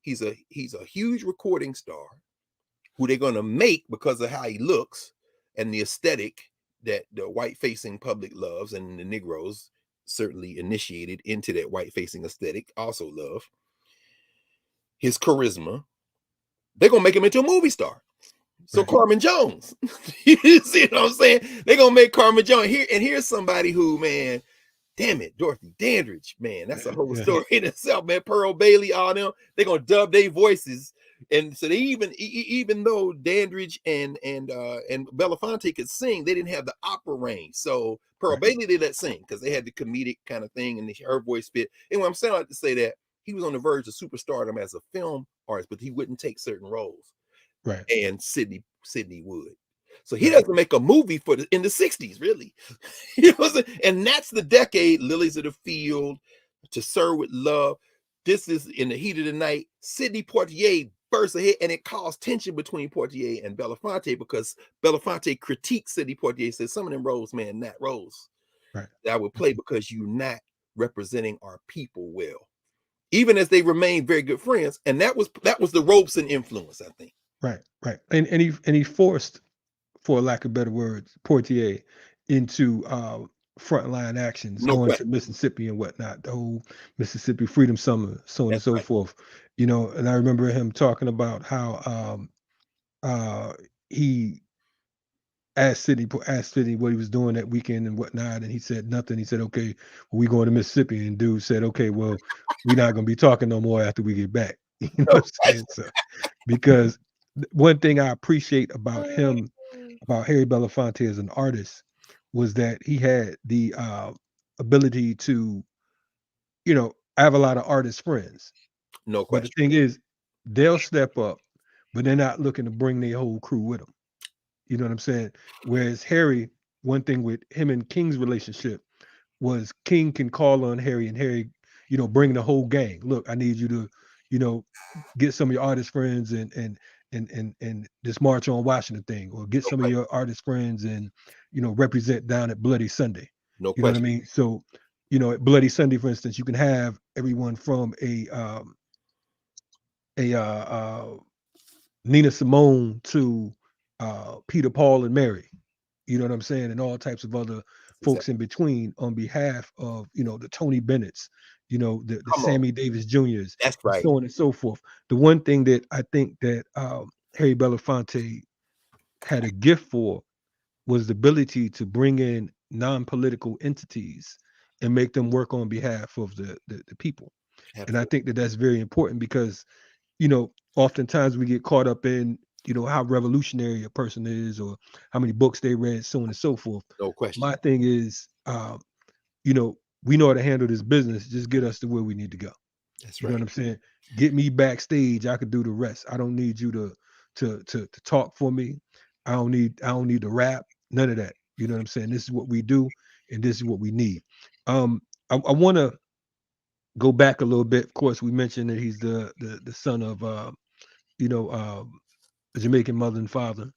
he's a huge recording star who they're going to make because of how he looks and the aesthetic that the white facing public loves, and the Negroes certainly initiated into that white facing aesthetic also love. His charisma, they're gonna make him into a movie star. So Carmen Jones, you see what I'm saying? They're gonna make Carmen Jones here, and here's somebody who, man, damn it, Dorothy Dandridge, man, that's a whole story in itself, man. Pearl Bailey, all them, they're gonna dub their voices, and so they even though Dandridge and Belafonte could sing, they didn't have the opera range. So Pearl Bailey they let sing because they had the comedic kind of thing, and her voice fit. And what I'm saying, I like to say that he was on the verge of superstardom as a film artist, but he wouldn't take certain roles.
Right.
And Sidney would. So he doesn't make a movie in the 60s, really. You know, and that's the decade, Lilies of the Field, To Serve with Love. This is In the Heat of the Night. Sidney Poitier bursts ahead, and it caused tension between Poitier and Belafonte because Belafonte critiqued Sidney Poitier, said some of them roles, man, not roles that I would play because you're not representing our people well. Even as they remain very good friends, and that was the Robeson influence, I think.
Right. And he forced, for lack of better words, Poitier into frontline actions, going to Mississippi and whatnot, the whole Mississippi Freedom Summer, so on and so forth. You know, and I remember him talking about how he asked Sidney what he was doing that weekend and whatnot, and he said nothing. He said, "Okay, well, we going to Mississippi," and dude said, "Okay, well, we're not going to be talking no more after we get back." You know what I'm saying? So, because one thing I appreciate about him, about Harry Belafonte as an artist, was that he had the ability to, you know, I have a lot of artist friends.
No
question. But the thing is, they'll step up, but they're not looking to bring their whole crew with them. You know what I'm saying? Whereas Harry, one thing with him and King's relationship was King can call on Harry, and Harry, you know, bring the whole gang. Look, I need you to, you know, get some of your artist friends and this March on Washington thing, or get some of your artist friends and, you know, represent down at Bloody Sunday.
No
you know what I mean? So, you know, at Bloody Sunday, for instance, you can have everyone from a Nina Simone to Peter, Paul, and Mary. You know what I'm saying? And all types of other folks in between, on behalf of, you know, the Tony Bennett's, you know, the Sammy Davis Jr.'s,
that's right,
so on and so forth. The one thing that I think that Harry Belafonte had a gift for was the ability to bring in non-political entities and make them work on behalf of the people. Absolutely. And I think that that's very important because, you know, oftentimes we get caught up in, you know, how revolutionary a person is or how many books they read, so on and so forth.
No question.
My thing is, you know, we know how to handle this business. Just get us to where we need to go.
That's
you know what I'm saying? Get me backstage. I could do the rest. I don't need you to talk for me. I don't need to rap. None of that. You know what I'm saying? This is what we do, and this is what we need. I want to go back a little bit. Of course, we mentioned that he's the son of you know, a Jamaican mother and father.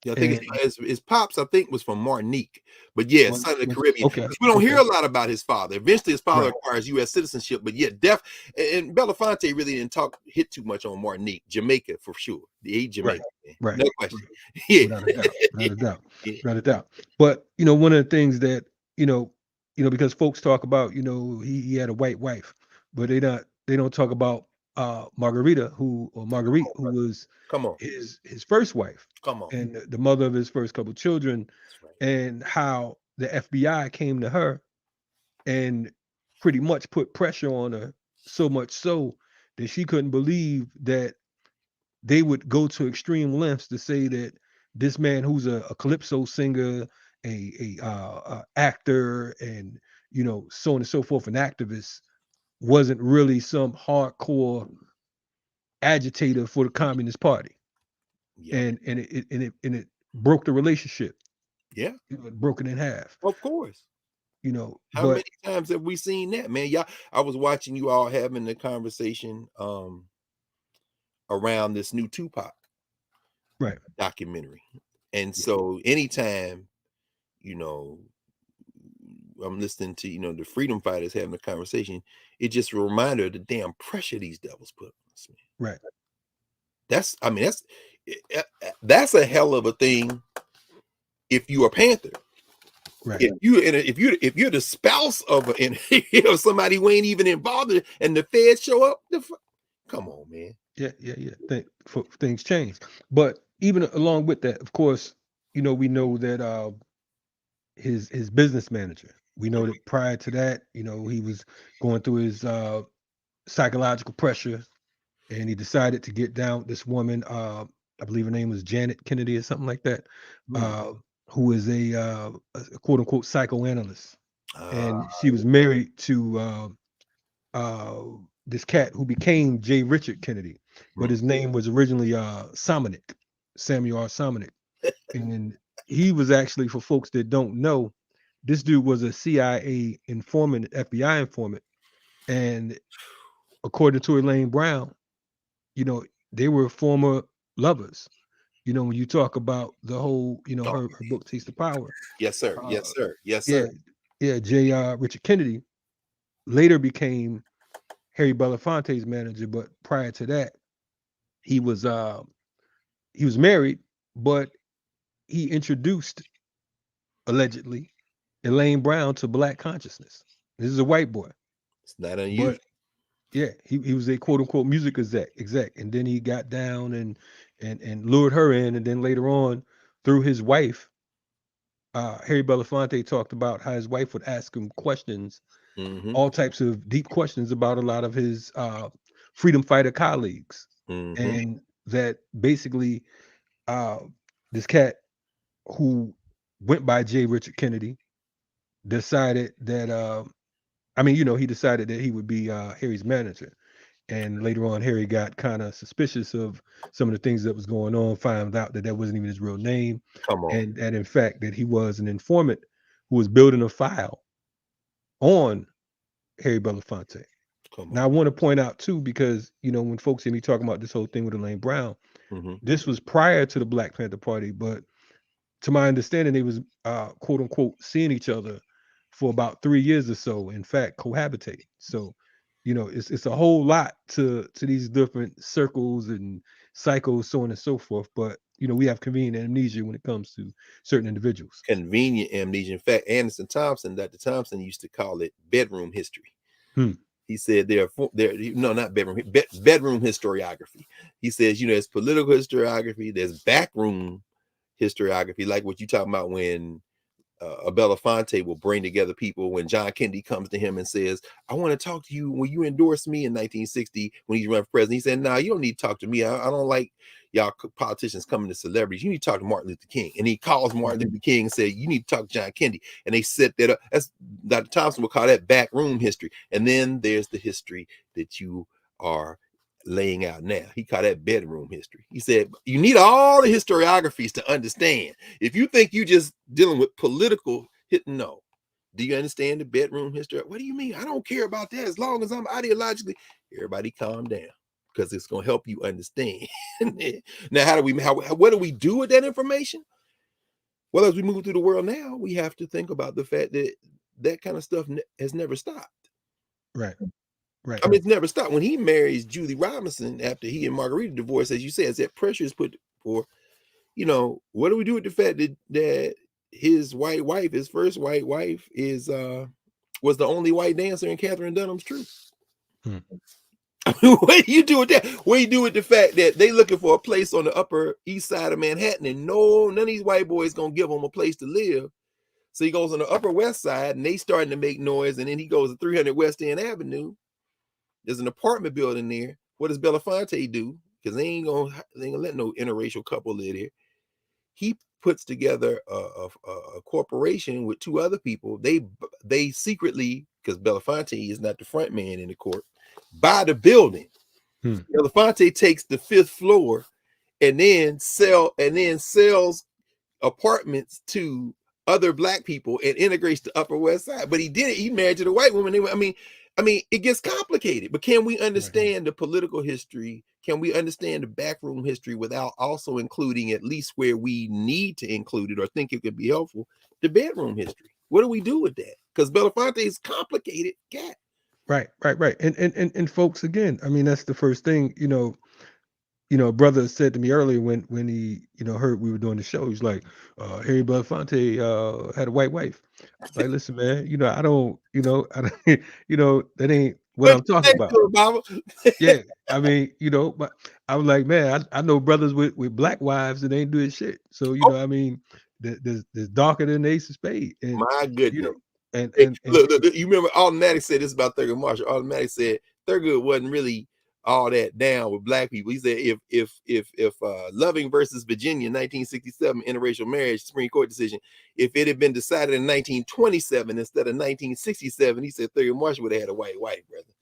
Yeah, I think his pops, I think, was from Martinique, but yeah, son of the Caribbean. Okay. We don't hear a lot about his father. Eventually, his father acquires U.S. citizenship, but yeah, and Belafonte really didn't hit too much on Martinique, Jamaica for sure. He's Jamaican,
right?
No question. Yeah,
without a doubt. But you know, one of the things that you know, because folks talk about, you know, he had a white wife, but they don't talk about Marguerite, who was his first wife, and the mother of his first couple children, and how the FBI came to her and pretty much put pressure on her, so much so that she couldn't believe that they would go to extreme lengths to say that this man, who's a calypso singer, a actor, and you know, so on and so forth, an activist, wasn't really some hardcore agitator for the Communist Party. And it broke the relationship.
Yeah.
Broken in half.
Of course. How
But
many times have we seen that, man? Y'all, I was watching you all having the conversation around this new Tupac documentary. And so anytime, I'm listening to, the freedom fighters having a conversation, it's just a reminder of the damn pressure these devils put on us, man.
Right.
That's a hell of a thing if you're a Panther.
Right.
If you're the spouse of somebody who ain't even involved and the feds show up, come on, man.
Yeah. Things change. But even along with that, of course, we know that his business manager. We know that prior to that, he was going through his psychological pressure, and he decided to get down with this woman. I believe her name was Janet Kennedy or something like that. Who is a quote unquote psychoanalyst, and she was married to this cat who became J. Richard Kennedy, but his name was originally Samuel R. Somonic, and he was actually, for folks that don't know, this dude was a CIA informant, FBI informant, and according to Elaine Brown, they were former lovers. When you talk about the whole, her book Taste of Power.
Yes, sir. Yes, sir. Yes, sir.
Yeah. J. Richard Kennedy later became Harry Belafonte's manager, but prior to that, he was married, but he introduced, allegedly, Elaine Brown to Black consciousness. This is a white boy.
It's not unusual.
But yeah, he was a quote unquote music exec, and then he got down and lured her in, and then later on, through his wife, Harry Belafonte talked about how his wife would ask him questions, all types of deep questions about a lot of his freedom fighter colleagues, and that basically this cat who went by J. Richard Kennedy decided that he decided that he would be Harry's manager. And later on, Harry got kind of suspicious of some of the things that was going on, found out that wasn't even his real name.
Come on.
And that, in fact, that he was an informant who was building a file on Harry Belafonte. Now, I want to point out, too, because, when folks hear me talking about this whole thing with Elaine Brown, this was prior to the Black Panther Party, but to my understanding, they was, quote unquote, seeing each other for about 3 years or so, in fact, cohabitating. So, it's a whole lot to these different circles and cycles, so on and so forth. But, we have convenient amnesia when it comes to certain individuals.
Convenient amnesia. In fact, Dr. Thompson used to call it bedroom history. He said not bedroom historiography. He says, there's political historiography, there's backroom historiography, like what you talking about when a Belafonte will bring together people when John Kennedy comes to him and says, I want to talk to you when you endorsed me in 1960 when he's running for president. He said, no, you don't need to talk to me. I don't like y'all politicians coming to celebrities. You need to talk to Martin Luther King. And he calls Martin Luther King and said, you need to talk to John Kennedy. And they set that up. That's Dr. Thompson will call that backroom history. And then there's the history that you are laying out now. He called that bedroom history. He said, you need all the historiographies to understand. If you think you just dealing with political no. Do you understand the bedroom history? What do you mean? I don't care about that as long as I'm ideologically. Everybody calm down, because it's going to help you understand. Now, what do we do with that information? Well, as we move through the world now, we have to think about the fact that that kind of stuff has never stopped.
Right.
I mean, it's never stopped. When he marries Julie Robinson after he and Margarita divorced, as you said, as that pressure is put for, what do we do with the fact that his white wife, his first white wife, was the only white dancer in Catherine Dunham's troupe? What do you do with that? What do you do with the fact that they looking for a place on the Upper East Side of Manhattan, and none of these white boys gonna give him a place to live? So he goes on the Upper West Side, and they starting to make noise, and then he goes to 300 West End Avenue. There's an apartment building there. What does Belafonte do? Because they ain't gonna let no interracial couple live there. He puts together a corporation with two other people. They secretly, because Belafonte is not the front man in the court, buy the building. Belafonte takes the 5th floor and then sells apartments to other black people and integrates the Upper West Side. But he did it. He married to the white woman. I mean, it gets complicated. But can we understand the political history? Can we understand the backroom history without also including, at least where we need to include it or think it could be helpful, the bedroom history? What do we do with that? Because Belafonte is complicated cat.
Right. And folks, again, I mean, that's the first thing, brother said to me earlier when he, heard we were doing the show. He's like, Harry Belafonte had a white wife. Like, listen, man, I don't, that ain't what I'm talking about. Yeah, I mean, but I was like, man, I know brothers with black wives that ain't doing shit. So, I mean, there's darker than the ace of spade. And,
my goodness.
And
look, you remember Automatic said this about Thurgood Marshall. Automatic said Thurgood wasn't really all that down with black people. He said if Loving versus Virginia 1967 interracial marriage Supreme Court decision, if it had been decided in 1927 instead of 1967, he said Thurgood Marshall would have had a white wife, brother.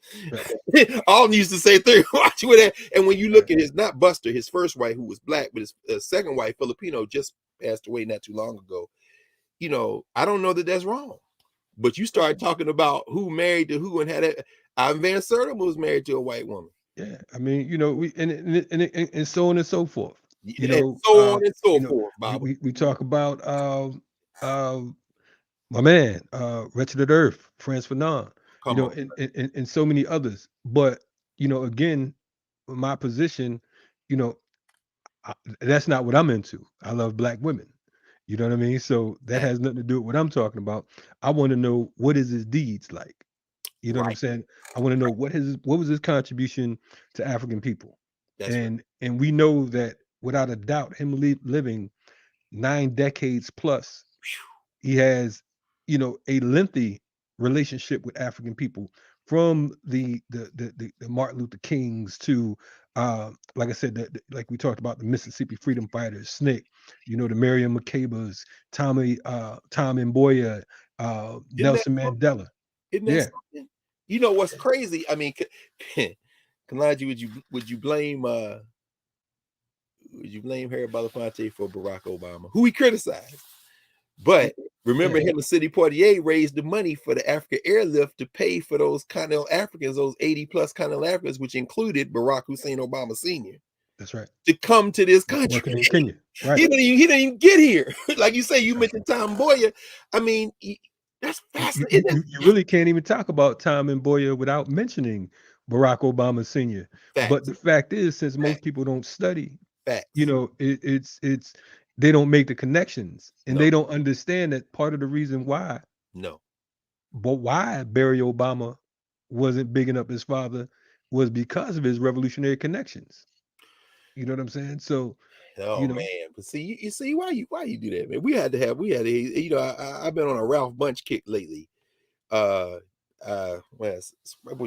Right. Alden used to say Thurgood Marshall would have. And when you look at his, not Buster, his first wife, who was black, but his second wife, Filipino, just passed away not too long ago. I don't know that that's wrong. But you start talking about who married to who and had it. Ivan Van Sertima was married to a white woman.
Yeah, I mean, we and so on and so forth.
So on and so forth. Bob.
We talk about my man, Wretched Earth, Frantz Fanon, and so many others. But again, my position, that's not what I'm into. I love black women. You know what I mean? So that has nothing to do with what I'm talking about. I want to know, what is his deeds like? You know what I'm saying? I want to know what was his contribution to African people. And we know that without a doubt, him living 9 decades plus, he has, a lengthy relationship with African people, from the Martin Luther Kings to like I said, like we talked about, the Mississippi Freedom Fighters, SNCC, the Miriam Makebas, Tom Mboya, Nelson Mandela.
Isn't that something? You know what's crazy? I mean, Kalonji, would you blame Harry Belafonte for Barack Obama, who he criticized? But remember, him and Sidney Poitier raised the money for the Africa airlift to pay for those Continental Africans, those 80+ Continental Africans, which included Barack Hussein Obama Sr.
That's right.
To come to this country.
Working in Kenya. Right.
He didn't even get here. Like you say, you mentioned Tom Mboya. I mean, that's fascinating.
You really can't even talk about Tom Mboya without mentioning Barack Obama Sr. Facts. But the fact is, since most people don't study, it's they don't make the connections, and they don't understand that part of the reason why. But why Barry Obama wasn't bigging up his father was because of his revolutionary connections. You know what I'm saying? So,
man, but see, you see why you do that, man. We had to. I've been on a Ralph Bunche kick lately. We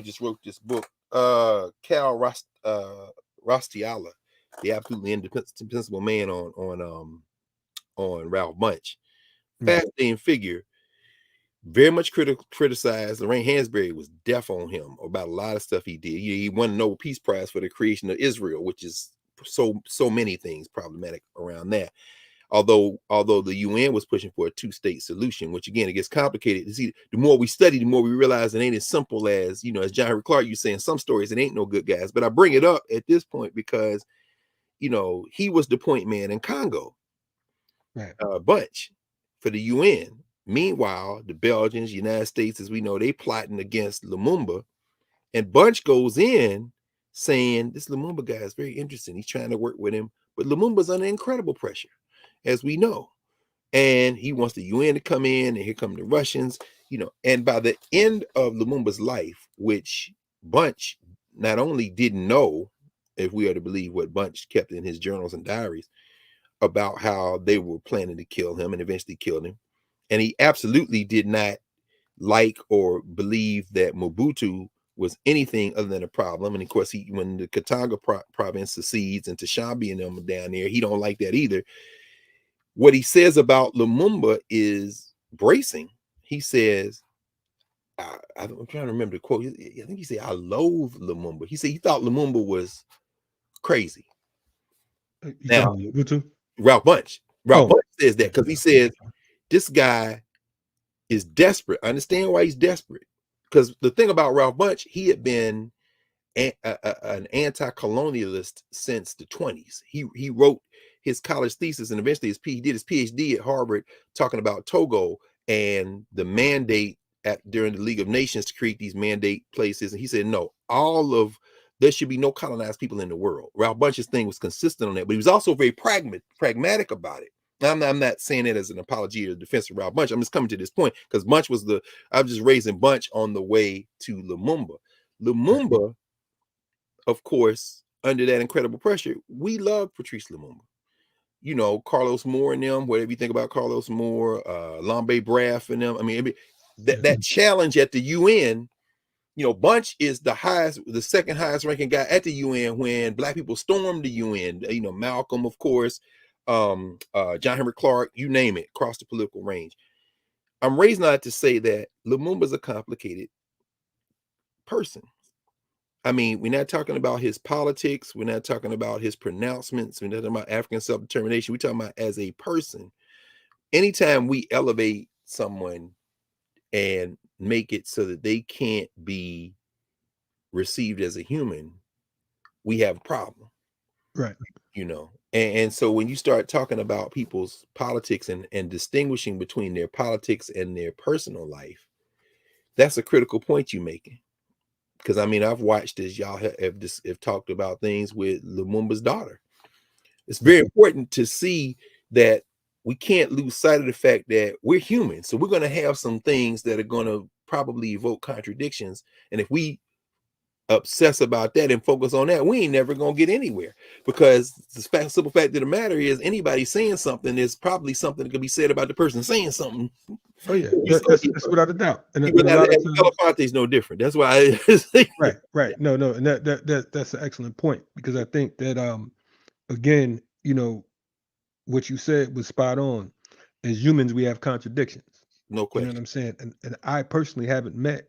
just wrote this book, Cal Rostiala, the absolutely indispensable man on Ralph Bunche. Fascinating figure, very much criticized. Lorraine Hansberry was deaf on him about a lot of stuff he did. He won a Nobel Peace Prize for the creation of Israel, which is so many things problematic around that. Although the UN was pushing for a 2-state solution, which again, it gets complicated. See, the more we study, the more we realize it ain't as simple as, as John Henry Clark, you saying some stories, it ain't no good guys. But I bring it up at this point because, he was the point man in Congo, Bunche, for the UN. Meanwhile, the Belgians, United States, as we know, they plotting against Lumumba, and Bunche goes in saying, this Lumumba guy is very interesting. He's trying to work with him, but Lumumba's under incredible pressure, as we know. And he wants the UN to come in, and here come the Russians, and by the end of Lumumba's life, which Bunche not only didn't know, if we are to believe what Bunche kept in his journals and diaries about how they were planning to kill him and eventually killed him. And he absolutely did not like or believe that Mobutu was anything other than a problem. And of course, when the Katanga province secedes and Tashambi and them down there, he don't like that either. What he says about Lumumba is bracing. He says, I'm trying to remember the quote. I think he said, I loathe Lumumba. He said he thought Lumumba was crazy. Now, Ralph Bunche says that because he says This guy is desperate. I understand why he's desperate. Because the thing about Ralph Bunche, he had been an anti-colonialist since the 20s. He wrote his college thesis and eventually he did his PhD at Harvard talking about Togo and the mandate during the League of Nations to create these mandate places. And he said, no, there should be no colonized people in the world. Ralph Bunche's thing was consistent on that, but he was also very pragmatic about it. I'm not saying that as an apology or defense of Ralph Bunche. I'm just coming to this point because Bunche was I'm just raising Bunche on the way to Lumumba. Lumumba, of course, under that incredible pressure, we love Patrice Lumumba. You know, Carlos Moore and them, whatever you think about Carlos Moore, Lambe Braff and them. I mean, that challenge at the UN, you know, Bunche is the second highest ranking guy at the UN when Black people stormed the UN. You know, Malcolm, of course, John Henry Clark, you name it, across the political range. I'm raising that to say that Lumumba's a complicated person. I mean, we're not talking about his politics. We're not talking about his pronouncements. We're not talking about African self-determination. We're talking about as a person. Anytime we elevate someone and make it so that they can't be received as a human, we have a problem.
Right.
You know, and so when you start talking about people's politics and distinguishing between their politics and their personal life, that's a critical point you're making. Because I mean, I've watched as y'all have talked about things with Lumumba's daughter. It's very important to see that we can't lose sight of the fact that we're human. So we're going to have some things that are going to probably evoke contradictions. And if we obsess about that and focus on that, we ain't never going to get anywhere. Because the simple fact of the matter is anybody saying something is probably something that can be said about the person saying something.
Oh yeah, that's without a doubt. And
a lot of Belafonte is no different. That's why.
Right. No, and that's an excellent point because I think that again, you know, what you said was spot on. As humans, we have contradictions.
No question.
You know what I'm saying? And I personally haven't met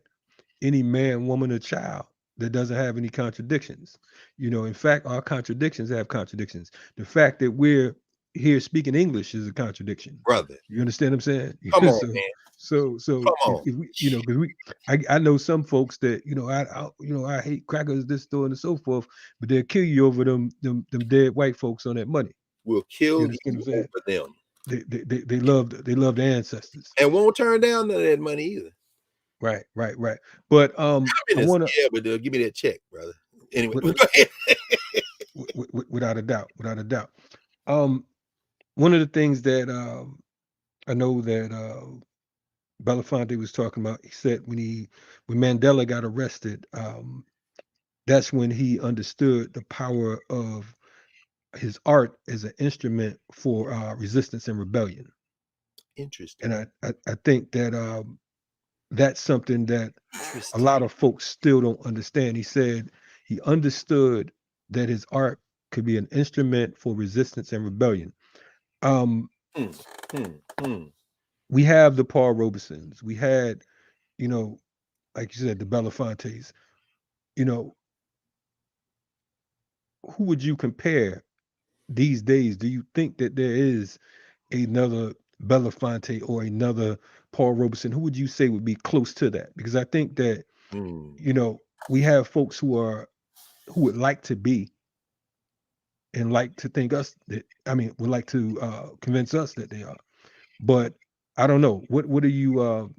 any man, woman, or child that doesn't have any contradictions. You know, in fact, our contradictions have contradictions. The fact that we're here speaking English is a contradiction,
brother.
You understand what I'm saying?
Come on, man.
So if we, you know, because I know some folks that I hate crackers, this, so and so forth, but they'll kill you over them dead white folks on that money.
We'll kill you over them.
They love the ancestors
and won't turn down none of that money either.
Right. But
but give me that check, brother. Anyway, go ahead.
without a doubt. One of the things that I know that Belafonte was talking about, he said when Mandela got arrested, that's when he understood the power of his art as an instrument for resistance and rebellion.
Interesting.
And I think that that's something that a lot of folks still don't understand. He said he understood that his art could be an instrument for resistance and rebellion. We have the Paul Robesons. We had, you know, like you said, the Belafontes. You know, who would you compare these days? Do you think that there is another Belafonte or another Paul Robeson? Who would you say would be close to that? Because I think that you know, we have folks who would like to be and like to think us that would like to convince us that they are. But I don't know. What do you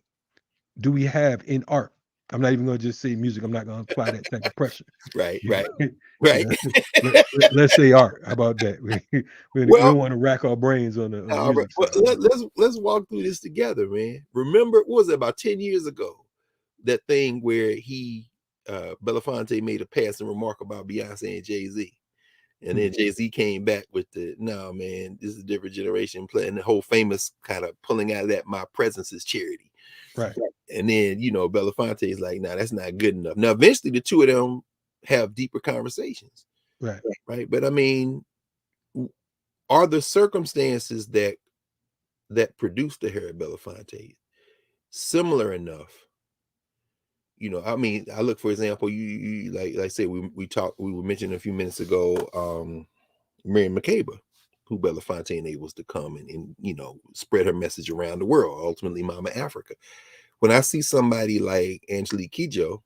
do we have in art? I'm not even going to just say music. I'm not going to apply that type of pressure.
Right.
Let's say art. How about that? We don't want to rack our brains on the music side.
Let's walk through this together, man. Remember, what was it, about 10 years ago? That thing where Belafonte made a passing remark about Beyonce and Jay-Z. And then Jay-Z came back with no, man, this is a different generation playing the whole famous kind of pulling out of that, my presence is charity.
Right.
And then, you know, Belafonte is like, nah, that's not good enough. Now, eventually the two of them have deeper conversations. Right. But I mean, are the circumstances that produced the Harry Belafonte similar enough? You know, I mean, I look, for example, you like I said, we were mentioning a few minutes ago, Miriam Makeba, who Belafonte enables to come and you know, spread her message around the world, ultimately Mama Africa. When I see somebody like Angelique Kidjo,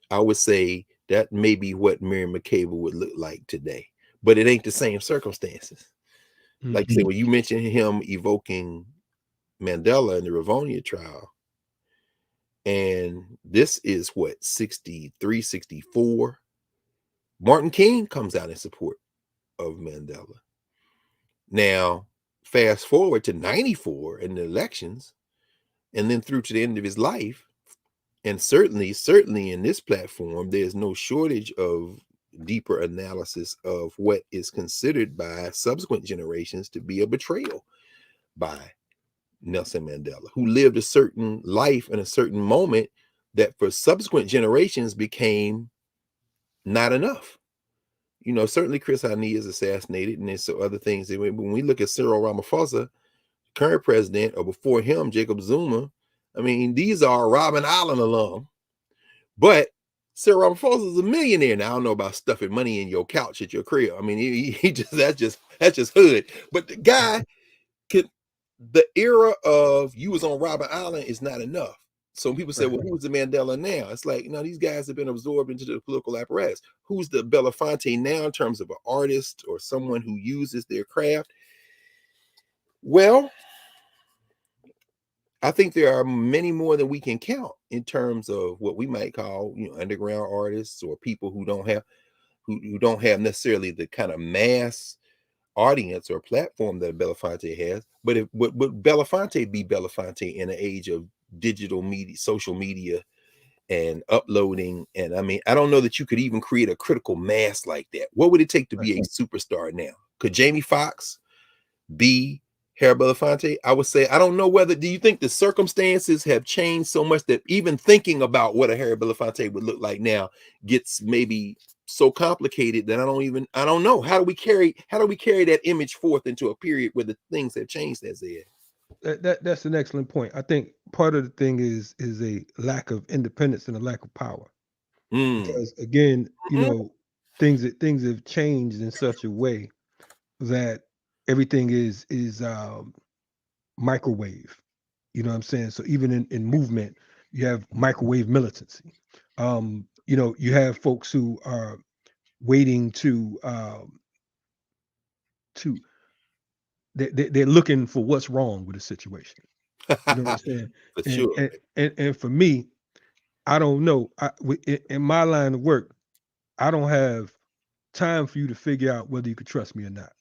I would say that may be what Miriam Makeba would look like today, but it ain't the same circumstances. Like I said, when you mentioned him evoking Mandela in the Rivonia trial, and this is what, 63, 64, Martin King comes out in support of Mandela. Now, fast forward to 94 in the elections, and then through to the end of his life, and certainly in this platform, there's no shortage of deeper analysis of what is considered by subsequent generations to be a betrayal by Nelson Mandela, who lived a certain life in a certain moment that for subsequent generations became not enough. You know, certainly Chris Hani is assassinated, and there's so other things. That when we look at Cyril Ramaphosa, current president, or before him, Jacob Zuma, I mean, these are Robben Island alum. But Cyril Ramaphosa is a millionaire now. I don't know about stuffing money in your couch at your crib. I mean, he just that's just hood. But the guy could, the era of you was on Robben Island is not enough. So when people say, well, who's the Mandela now? It's like, these guys have been absorbed into the political apparatus. Who's the Belafonte now in terms of an artist or someone who uses their craft? Well, I think there are many more than we can count in terms of what we might call, underground artists or people who don't have necessarily the kind of mass audience or platform that Belafonte has. But would Belafonte be Belafonte in an age of digital media, social media, and uploading? And I mean, I don't know that you could even create a critical mass like that. What would it take to be a superstar now? Could Jamie Foxx be Harry Belafonte? I would say, I don't know whether, do you think the circumstances have changed so much that even thinking about what a Harry Belafonte would look like now gets maybe so complicated that I don't know. How do we carry that image forth into a period where the things have changed as they have?
That's an excellent point. I think part of the thing is a lack of independence and a lack of power. Because again, things have changed in such a way that everything is microwave. You know what I'm saying? So even in movement, you have microwave militancy. You have folks who are waiting to they're looking for what's wrong with the situation. You know what I'm saying?
For sure.
And for me, I don't know. In my line of work, I don't have time for you to figure out whether you could trust me or not.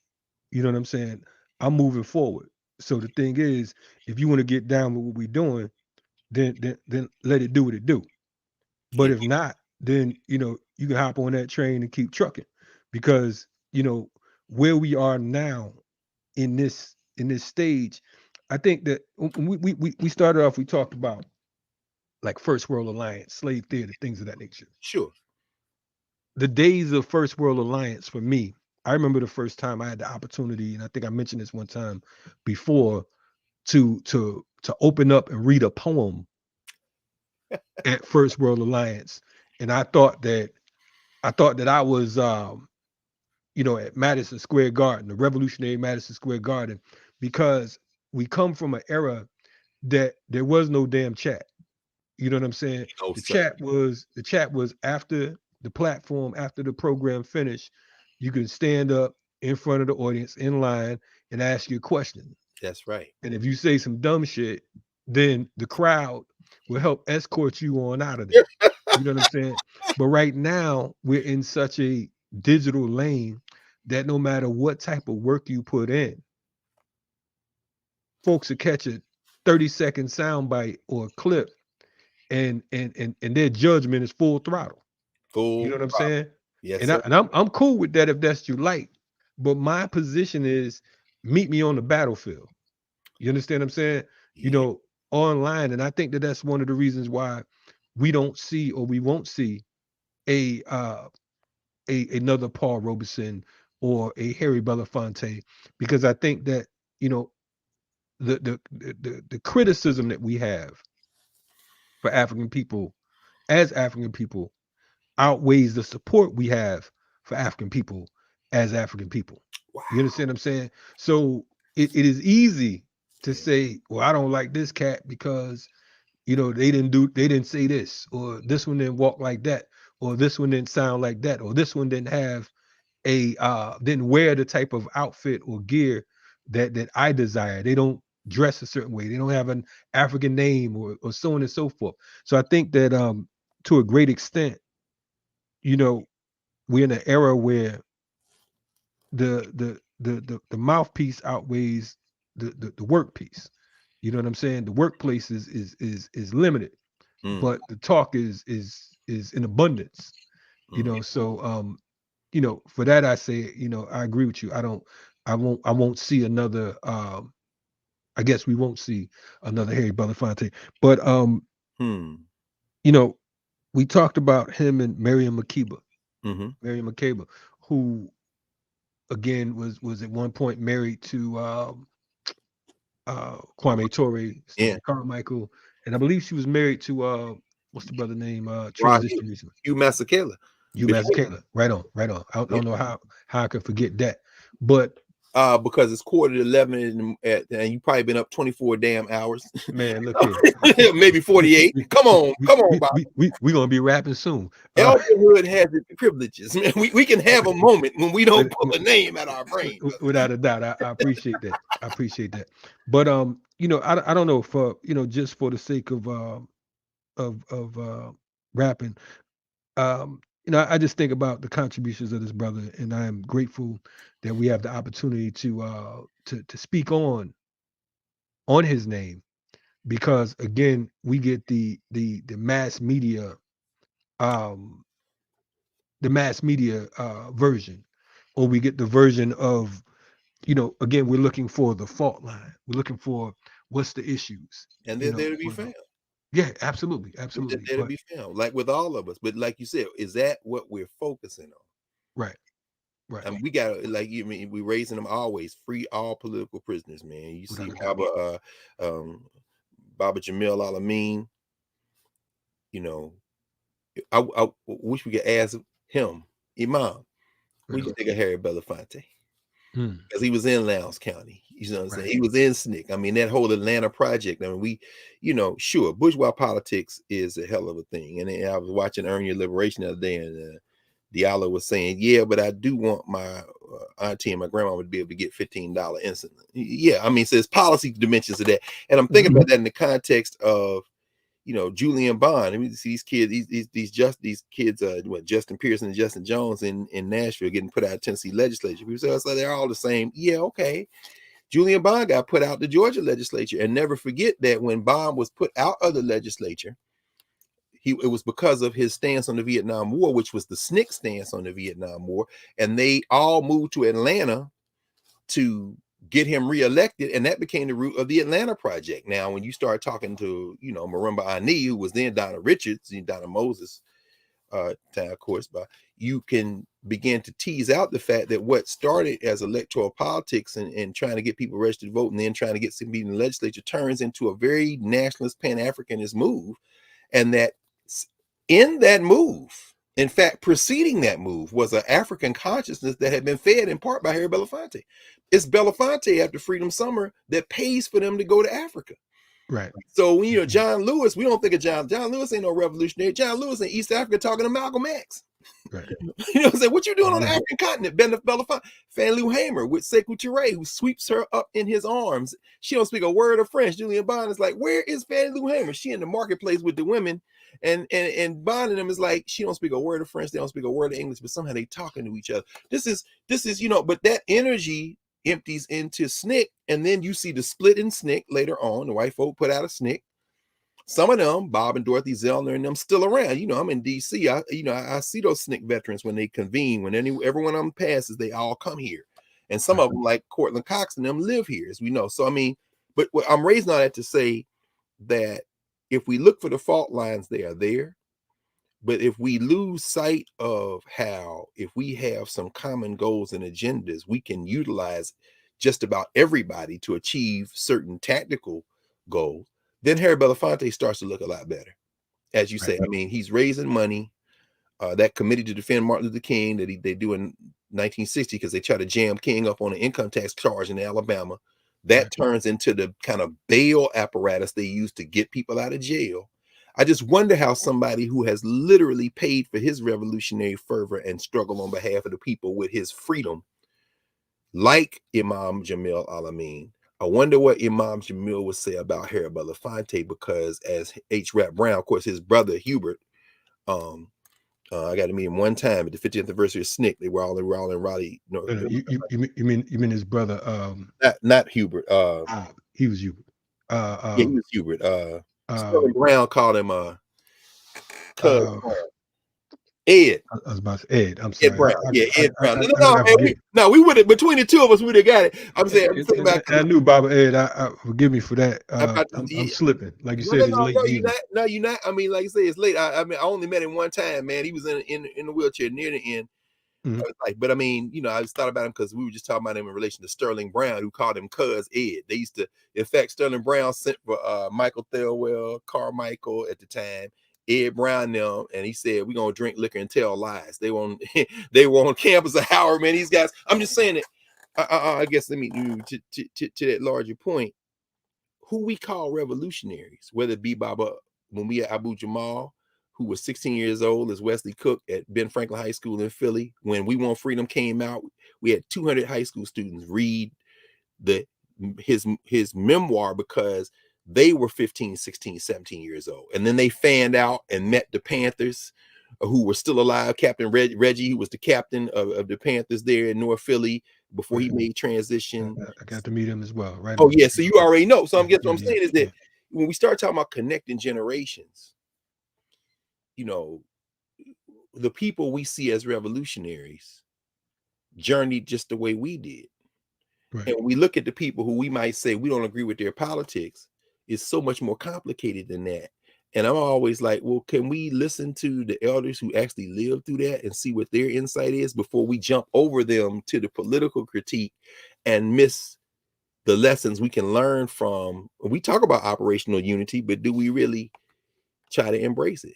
You know what I'm saying? I'm moving forward. So the thing is, if you want to get down with what we're doing, then let it do what it do. But if not, then you can hop on that train and keep trucking, because where we are now in this stage, I think that when we started off, we talked about like First World Alliance, slave theater, things of that nature.
Sure.
The days of First World Alliance for me, I remember the first time I had the opportunity, and I think I mentioned this one time before, to open up and read a poem at First World Alliance, and I thought that I was at Madison Square Garden, the revolutionary Madison Square Garden, because we come from an era that there was no damn chat. You know what I'm saying? The chat was after the platform, after the program finished, you can stand up in front of the audience in line and ask your question.
That's right.
And if you say some dumb shit, then the crowd will help escort you on out of there. You know what I'm saying? But right now, we're in such a digital lane that no matter what type of work you put in, folks will catch a 30-second soundbite or a clip, and their judgment is full throttle. You know what I'm saying?
Yes,
and I'm cool with that if that's what you like. But my position is, meet me on the battlefield. You understand what I'm saying?
Yeah.
Online, and I think that that's one of the reasons why we don't see, or we won't see, another Paul Robeson or a Harry Belafonte, because I think that the criticism that we have for African people as African people outweighs the support we have for African people as African people.
Wow.
You understand what I'm saying? So it is easy to say, well, I don't like this cat because they didn't say this, or this one didn't walk like that, or this one didn't sound like that, or this one didn't have didn't wear the type of outfit or gear that I desire. They don't dress a certain way. They don't have an African name or so on and so forth. So I think that to a great extent, we're in an era where the mouthpiece outweighs the work piece. You know what I'm saying? The workplace is limited,
Mm,
but the talk is in abundance.
mm.
So for that I say, I agree with you. I won't see another I guess we won't see another Harry Belafonte. But
Hmm.
you know, we talked about him and Miriam Makeba.
Mm-hmm.
Miriam Makeba, who again was at one point married to Kwame Ture,
Yeah.
Stanley Carmichael, and I believe she was married to what's the brother name?
Right.
Transition recently.
Hugh Masekela.
You
Before,
Mazzucchelli. Right on, right on. I
yeah.
don't know how I could forget that. But
Because it's 11:15 and you probably been up 24 damn hours.
man, look here.
Maybe 48. Come on, Bob.
We gonna be rapping soon.
Elderhood has its privileges, man. We can have a moment when we don't pull a name out our brain.
Without a doubt, I appreciate that. I appreciate that. But I don't know, for just for the sake of rapping, I just think about the contributions of this brother, and I am grateful that we have the opportunity to speak on his name, because again, we get the mass media um version, or we get the version of, again, we're looking for the fault line. We're looking for what's the issues,
And they're there to be found.
yeah, absolutely, absolutely.
They're there to
But
be found, like with all of us. But like you said, is that what we're focusing on?
right, right,
And we got, like, you mean, we raising them always, free all political prisoners, man. You see
without a doubt.
Baba Jamil Alameen, I wish we could ask him, Imam, we
Right
can
on.
think of Harry Belafonte,
Hmm,
because he was in Lowndes County. You know what I'm saying?
right,
He was in SNCC. I mean, that whole Atlanta project. I mean, sure, bourgeois politics is a hell of a thing. And I was watching Earn Your Liberation the other day, and Diallo was saying, yeah, but I do want my auntie and my grandma to be able to get $15 instantly. Yeah, I mean, so there's policy dimensions to that. And I'm thinking about that in the context of, Julian Bond. I mean, these kids, these kids, Justin Pearson and Justin Jones in Nashville getting put out of Tennessee legislature. People say, so they're all the same. Yeah, okay. Julian Bond got put out the Georgia legislature, and never forget that when Bond was put out of the legislature, it was because of his stance on the Vietnam War, which was the SNCC stance on the Vietnam War, and they all moved to Atlanta to get him reelected, and that became the root of the Atlanta project. Now, when you start talking to, Marimba Ani, who was then Donna Richards, Donna Moses, time, of course, but you can begin to tease out the fact that what started as electoral politics and trying to get people registered to vote, and then trying to get some people in the legislature, turns into a very nationalist, Pan-Africanist move, and that in that move, in fact, preceding that move, was an African consciousness that had been fed in part by Harry Belafonte. It's Belafonte after Freedom Summer that pays for them to go to Africa.
right.
So, John Lewis, we don't think of John Lewis ain't no revolutionary. John Lewis in East Africa talking to Malcolm X.
Right.
You know what I'm saying? What you doing on the African continent? Belafonte, Fanlou Hamer with Sekou Touré, who sweeps her up in his arms. She don't speak a word of French. Julian Bond is like, where is Fanlou Hamer? She in the marketplace with the women, and Bond and them is like, she don't speak a word of French. They don't speak a word of English, but somehow they talking to each other. This is, but that energy empties into SNCC, and then you see the split in SNCC later on. The white folk put out a SNCC. Some of them, Bob and Dorothy Zellner and them, still around. I'm in DC. I see those SNCC veterans when they convene. When every one of them passes, they all come here. And some of them, like Cortland Cox and them, live here, as we know. So, I mean, but I'm raising all that to say that if we look for the fault lines, they are there. But if we lose sight of how, if we have some common goals and agendas, we can utilize just about everybody to achieve certain tactical goals, then Harry Belafonte starts to look a lot better. As you say, I mean, he's raising money. That committee to defend Martin Luther King that they're doing 1960 because they try to jam King up on an income tax charge in Alabama. That turns into the kind of bail apparatus they use to get people out of jail. I just wonder how somebody who has literally paid for his revolutionary fervor and struggle on behalf of the people with his freedom, like Imam Jamil Al-Amin, I wonder what Imam Jamil would say about Harry Belafonte, because as H. Rap Brown, of course, his brother Hubert, I got to meet him one time at the 50th anniversary of SNCC. They were all in Raleigh. No,
you mean his brother?
Not Hubert.
He was Hubert.
Yeah, he was Hubert. Sterling Brown called him Ed.
I was about to say Ed. I'm sorry.
Ed Brown. Ed Brown. No, we would have, between the two of us, we'd have got it. I'm saying,
I knew Baba Ed. Forgive me for that. I'm slipping. Like you said, it's late.
You're not. I mean, like I say, it's late. I mean, I only met him one time, man. He was in the wheelchair near the end.
Mm-hmm.
But I mean, I just thought about him because we were just talking about him in relation to Sterling Brown, who called him Cuz Ed. They used to, in fact, Sterling Brown sent for Michael Thelwell, Carmichael at the time, Ed Brown them, and he said, we're gonna drink liquor and tell lies. They were on campus of Howard, man. These guys, I'm just saying that. I guess let me to that larger point. Who we call revolutionaries, whether it be Baba Mumia Abu Jamal, who was 16 years old as Wesley Cook at Ben Franklin High School in Philly. When We Want Freedom came out, we had 200 high school students read his memoir because they were 15, 16, 17 years old. And then they fanned out and met the Panthers, who were still alive. Captain Reggie, who was the captain of the Panthers there in North Philly before he made transition.
I got to meet him as well, right?
Oh, yeah. So you already know. So what I'm saying is that when we start talking about connecting generations, the people we see as revolutionaries journeyed just the way we did. Right. And when we look at the people who we might say we don't agree with their politics, it's so much more complicated than that. And I'm always like, well, can we listen to the elders who actually lived through that and see what their insight is before we jump over them to the political critique and miss the lessons we can learn from? We talk about operational unity, but do we really try to embrace it?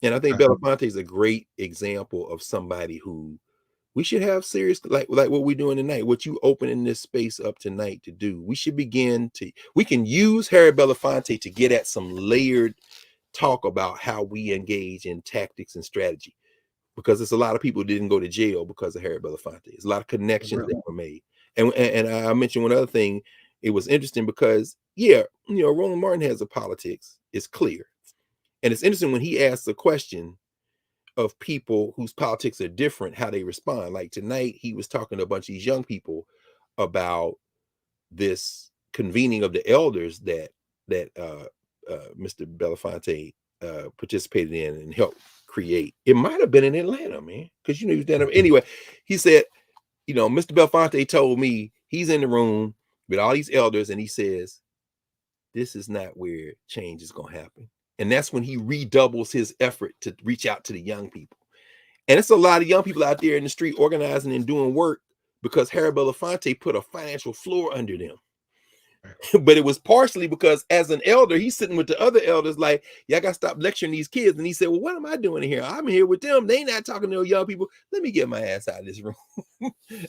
And I think Belafonte is a great example of somebody who we should have serious, like what we're doing tonight, what you opening this space up tonight to do. We should we can use Harry Belafonte to get at some layered talk about how we engage in tactics and strategy, because there's a lot of people who didn't go to jail because of Harry Belafonte. There's a lot of connections that were made. And I mentioned one other thing. It was interesting because, Roland Martin has a politics. It's clear. And it's interesting when he asks a question of people whose politics are different, how they respond. Like tonight, he was talking to a bunch of these young people about this convening of the elders that Mr. Belafonte participated in and helped create. It might have been in Atlanta, man, because he was down there. Anyway, he said, Mr. Belafonte told me he's in the room with all these elders, and he says, this is not where change is going to happen. And that's when he redoubles his effort to reach out to the young people. And it's a lot of young people out there in the street organizing and doing work because Harry Belafonte put a financial floor under them. But it was partially because as an elder, he's sitting with the other elders like, y'all got to stop lecturing these kids. And he said, well, what am I doing here? I'm here with them. They not talking to no young people. Let me get my ass out of this room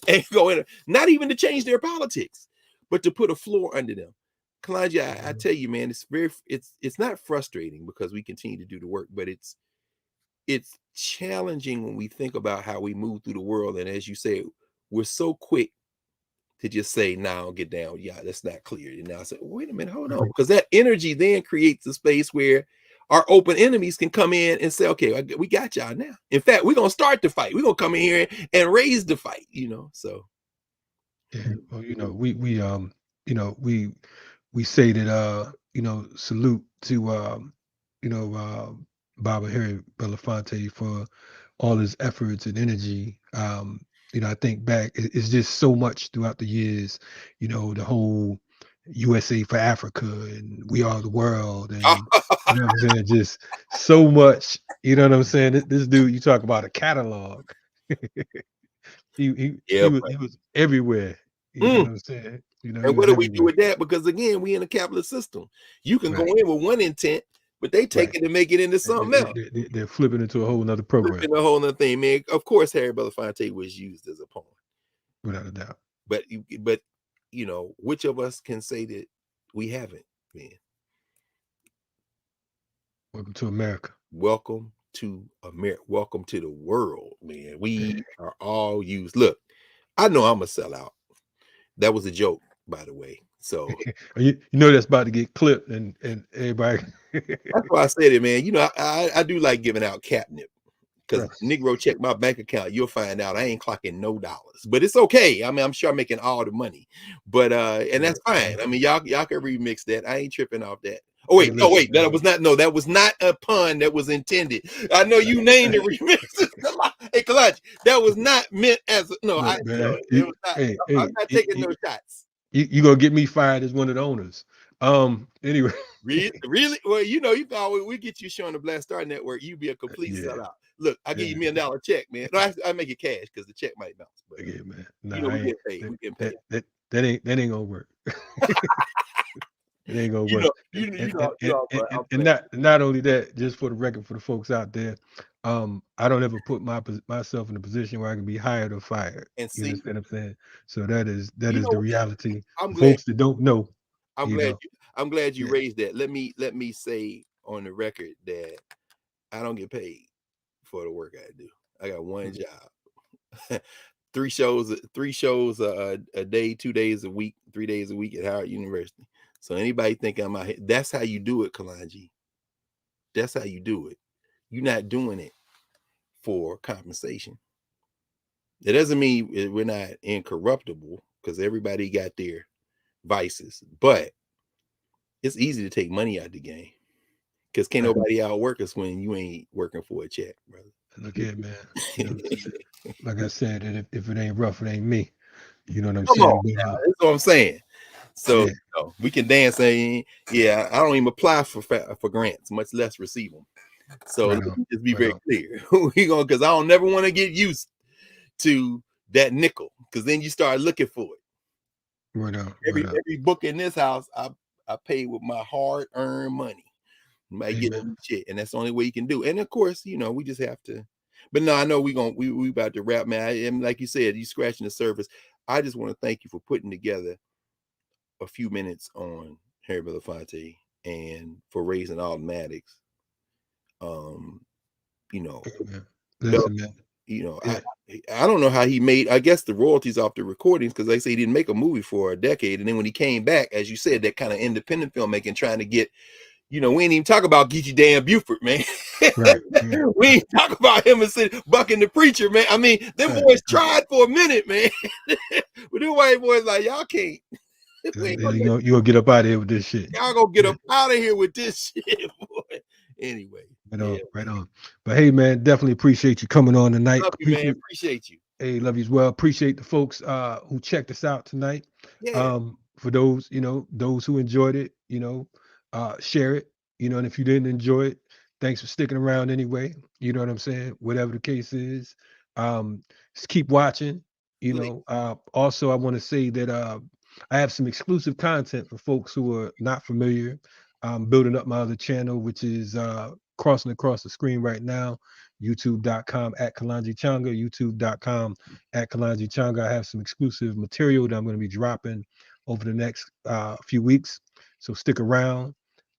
and go in, not even to change their politics, but to put a floor under them. Kalonji, I tell you, man, it's not frustrating because we continue to do the work, but it's challenging when we think about how we move through the world. And as you say, we're so quick to just say, now get down. Yeah, that's not clear. And now I say, wait a minute, hold on. Because that energy then creates a space where our open enemies can come in and say, okay, we got y'all now. In fact, we're going to start the fight. We're going to come in here and raise the fight, so.
Yeah, well, we say that, salute to, Baba Harry Belafonte for all his efforts and energy. I think back, it's just so much throughout the years, the whole USA for Africa and We Are the World. And, you know what I'm saying? Just so much, you know what I'm saying? This dude, you talk about a catalog. he was everywhere. You know what I'm saying?
And what do we do with that? Because again, we in a capitalist system. You can go in with one intent, but they take it and make it into something else.
They're flipping into a whole nother program.
Flipping a whole nother thing, man. Of course, Harry Belafonte was used as a pawn.
Without a doubt.
But you know, which of us can say that we haven't, man?
Welcome to America.
Welcome to America. Welcome to the world, man. We are all used. Look, I know I'm a sellout. That was a joke, by the way. So
you know that's about to get clipped and everybody.
That's why I said it, man. You know, I do like giving out catnip. Because Negro check my bank account, you'll find out I ain't clocking no dollars. But it's okay. I mean, I'm sure I'm making all the money. But and that's fine. I mean, y'all can remix that. I ain't tripping off that. Oh wait, that was not a pun that was intended. I know you named it remix. Hey, Kalonji, that was not meant as I'm not taking no shots.
You gonna get me fired as one of the owners. Anyway.
Really? Well, you know, you can always we get you showing the Black Star Network, you be a complete sellout. Look, I'll give you $1 million check, man. No, I make it cash because the check might bounce. But
yeah, man. Nah,
you know, we get paid. We get paid.
That ain't gonna work. It ain't gonna work. And not only that, just for the record, for the folks out there, I don't ever put myself in a position where I can be hired or fired.
And
you
see,
understand what I'm saying? So that is the reality.
I'm
glad, folks that don't know.
I'm glad you raised that. Let me say on the record that I don't get paid for the work I do. I got one job. 3 shows a day, 2 days a week, 3 days a week at Howard University. So anybody think I'm out here, that's how you do it, Kalonji. That's how you do it. You're not doing it for compensation. It doesn't mean we're not incorruptible because everybody got their vices, but it's easy to take money out of the game because can't nobody outwork us when you ain't working for a check, brother.
Look here, man. You know, like I said, if it ain't rough, it ain't me. You know what I'm saying?
That's what I'm saying. So we can dance saying, I don't even apply for grants, much less receive them. So let me just be very clear. Because I don't never want to get used to that nickel, because then you start looking for it. Every book in this house, I pay with my hard-earned money. You might get some shit, and that's the only way you can do. And of course, you know, we just have to. But no, I know we about to wrap, man. And like you said, you scratching the surface. I just want to thank you for putting together a few minutes on Harry Belafonte and for raising automatics. You know, listen, man. You know, I don't know how he made, I guess, the royalties off the recordings, because they say he didn't make a movie for a decade. And then when he came back, as you said, that kind of independent filmmaking, trying to get, you know, we ain't even talk about Geechee Dan Buford, man. We ain't talk about him and Buck and the Preacher, man. I mean, them boys tried for a minute, man. But them white boys like, y'all can't.
You gonna get up out of here with this shit.
Y'all gonna get up out of here with this shit, boy. Anyway.
Right on. But hey, man, definitely appreciate you coming on tonight.
Love you, man. Appreciate you.
Hey, love you as well. Appreciate the folks who checked us out tonight. For those, you know, those who enjoyed it, you know, share it, you know, and if you didn't enjoy it, thanks for sticking around anyway. You know what I'm saying? Whatever the case is, just keep watching. You know, also I want to say that I have some exclusive content for folks who are not familiar. I'm building up my other channel, which is crossing across the screen right now, youtube.com @Kalonji Changa, youtube.com @Kalonji Changa. I have some exclusive material that I'm going to be dropping over the next few weeks. So stick around.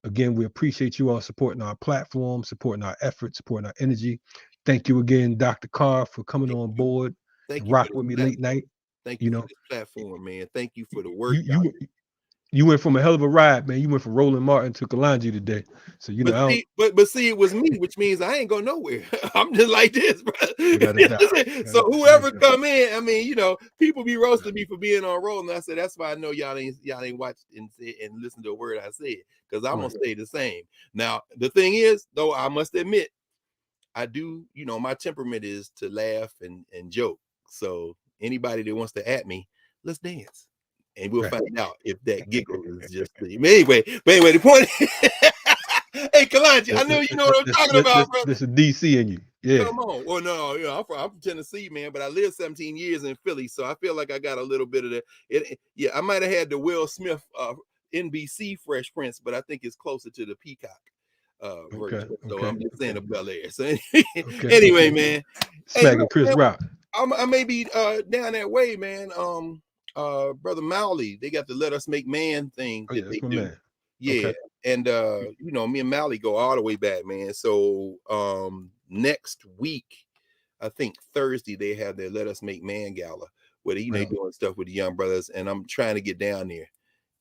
Again, we appreciate you all supporting our platform, supporting our efforts, supporting our energy. Thank you again, Dr. Carr, for coming on board and rock with me late night.
Thank you for this platform, man. Thank you for the work.
You went from a hell of a ride, man. You went from Roland Martin to Kalonji today. So you know,
but see, it was me, which means I ain't going nowhere. I'm just like this, bro. So whoever come in, I mean, you know, people be roasting me for being on Roland. I said that's why I know y'all ain't watched and listened to a word I said, because I'm gonna stay the same. Now the thing is, though, I must admit, I do, you know, my temperament is to laugh and joke. So anybody that wants to at me, let's dance. And we'll find out if that giggle is just anyway. But anyway, the point. Hey, Kalonji, I know you know what I'm talking about, bro.
There's a DC in you. Yeah.
Come on. Well, no, you know, I'm from Tennessee, man, but I lived 17 years in Philly, so I feel like I got a little bit of that. Yeah, I might have had the Will Smith NBC Fresh Prince, but I think it's closer to the Peacock version. So I'm just saying a Bel Air. So
Okay.
anyway, man.
Smacking
Hey,
Chris
man,
Rock.
I may be down that way, man. Brother Mally, they got the Let Us Make Man thing
Oh,
that
yeah,
they
that's my
do.
man.
Yeah.
Okay.
And you know, me and Mally go all the way back, man. So next week, I think Thursday, they have their Let Us Make Man gala where they, you know,
Right.
doing stuff with the young brothers, and I'm trying to get down there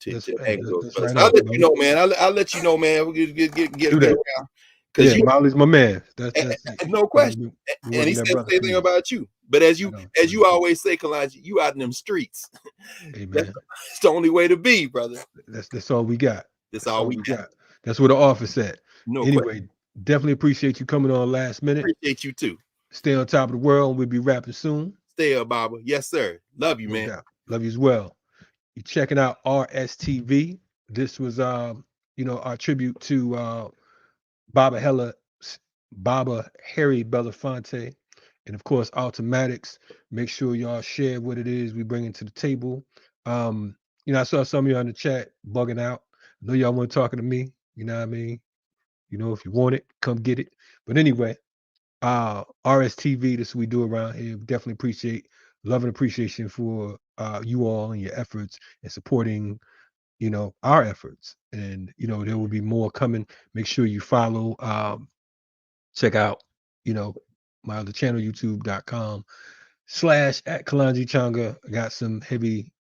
to hang with those
That's
brothers.
right
I'll
on,
let
bro.
you know, man. I'll let you know, man. We'll get
Do that.
around. Because
Yeah, Molly's my man. That's
no question.
We
And he
working
said
that
the
brother
same
for
thing
you.
about you. But as
Right
you
on.
always say, Kalonji, you out in them streets.
Hey, man.
That's the only way to be, brother.
That's all we got.
That's all we got.
That's where the office at.
No
Anyway,
question.
definitely appreciate you coming on last minute.
Appreciate you too.
Stay on top of the world. We'll be rapping soon.
Stay up, Baba. Yes, sir. Love you, man.
Doubt. Love you as well. You're checking out RSTV. This was you know, our tribute to Baba Harry Belafonte, and of course Automatics. Make sure y'all share what it is we bring into the table. You know, I saw some of you on the chat bugging out. I know y'all weren't talking to me. You know what I mean? You know, if you want it, come get it. But anyway, RSTV, this is what we do around here. Definitely appreciate love and appreciation for you all and your efforts and supporting, you know, our efforts. And you know, there will be more coming. Make sure you follow, check out, you know, my other channel, youtube.com/@Kalonji Changa. I got some heavy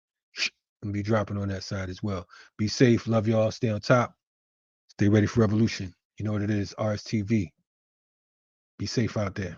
and be dropping on that side as well. Be safe, love y'all, stay on top, stay ready for revolution. You know what it is, RSTV. Be safe out there.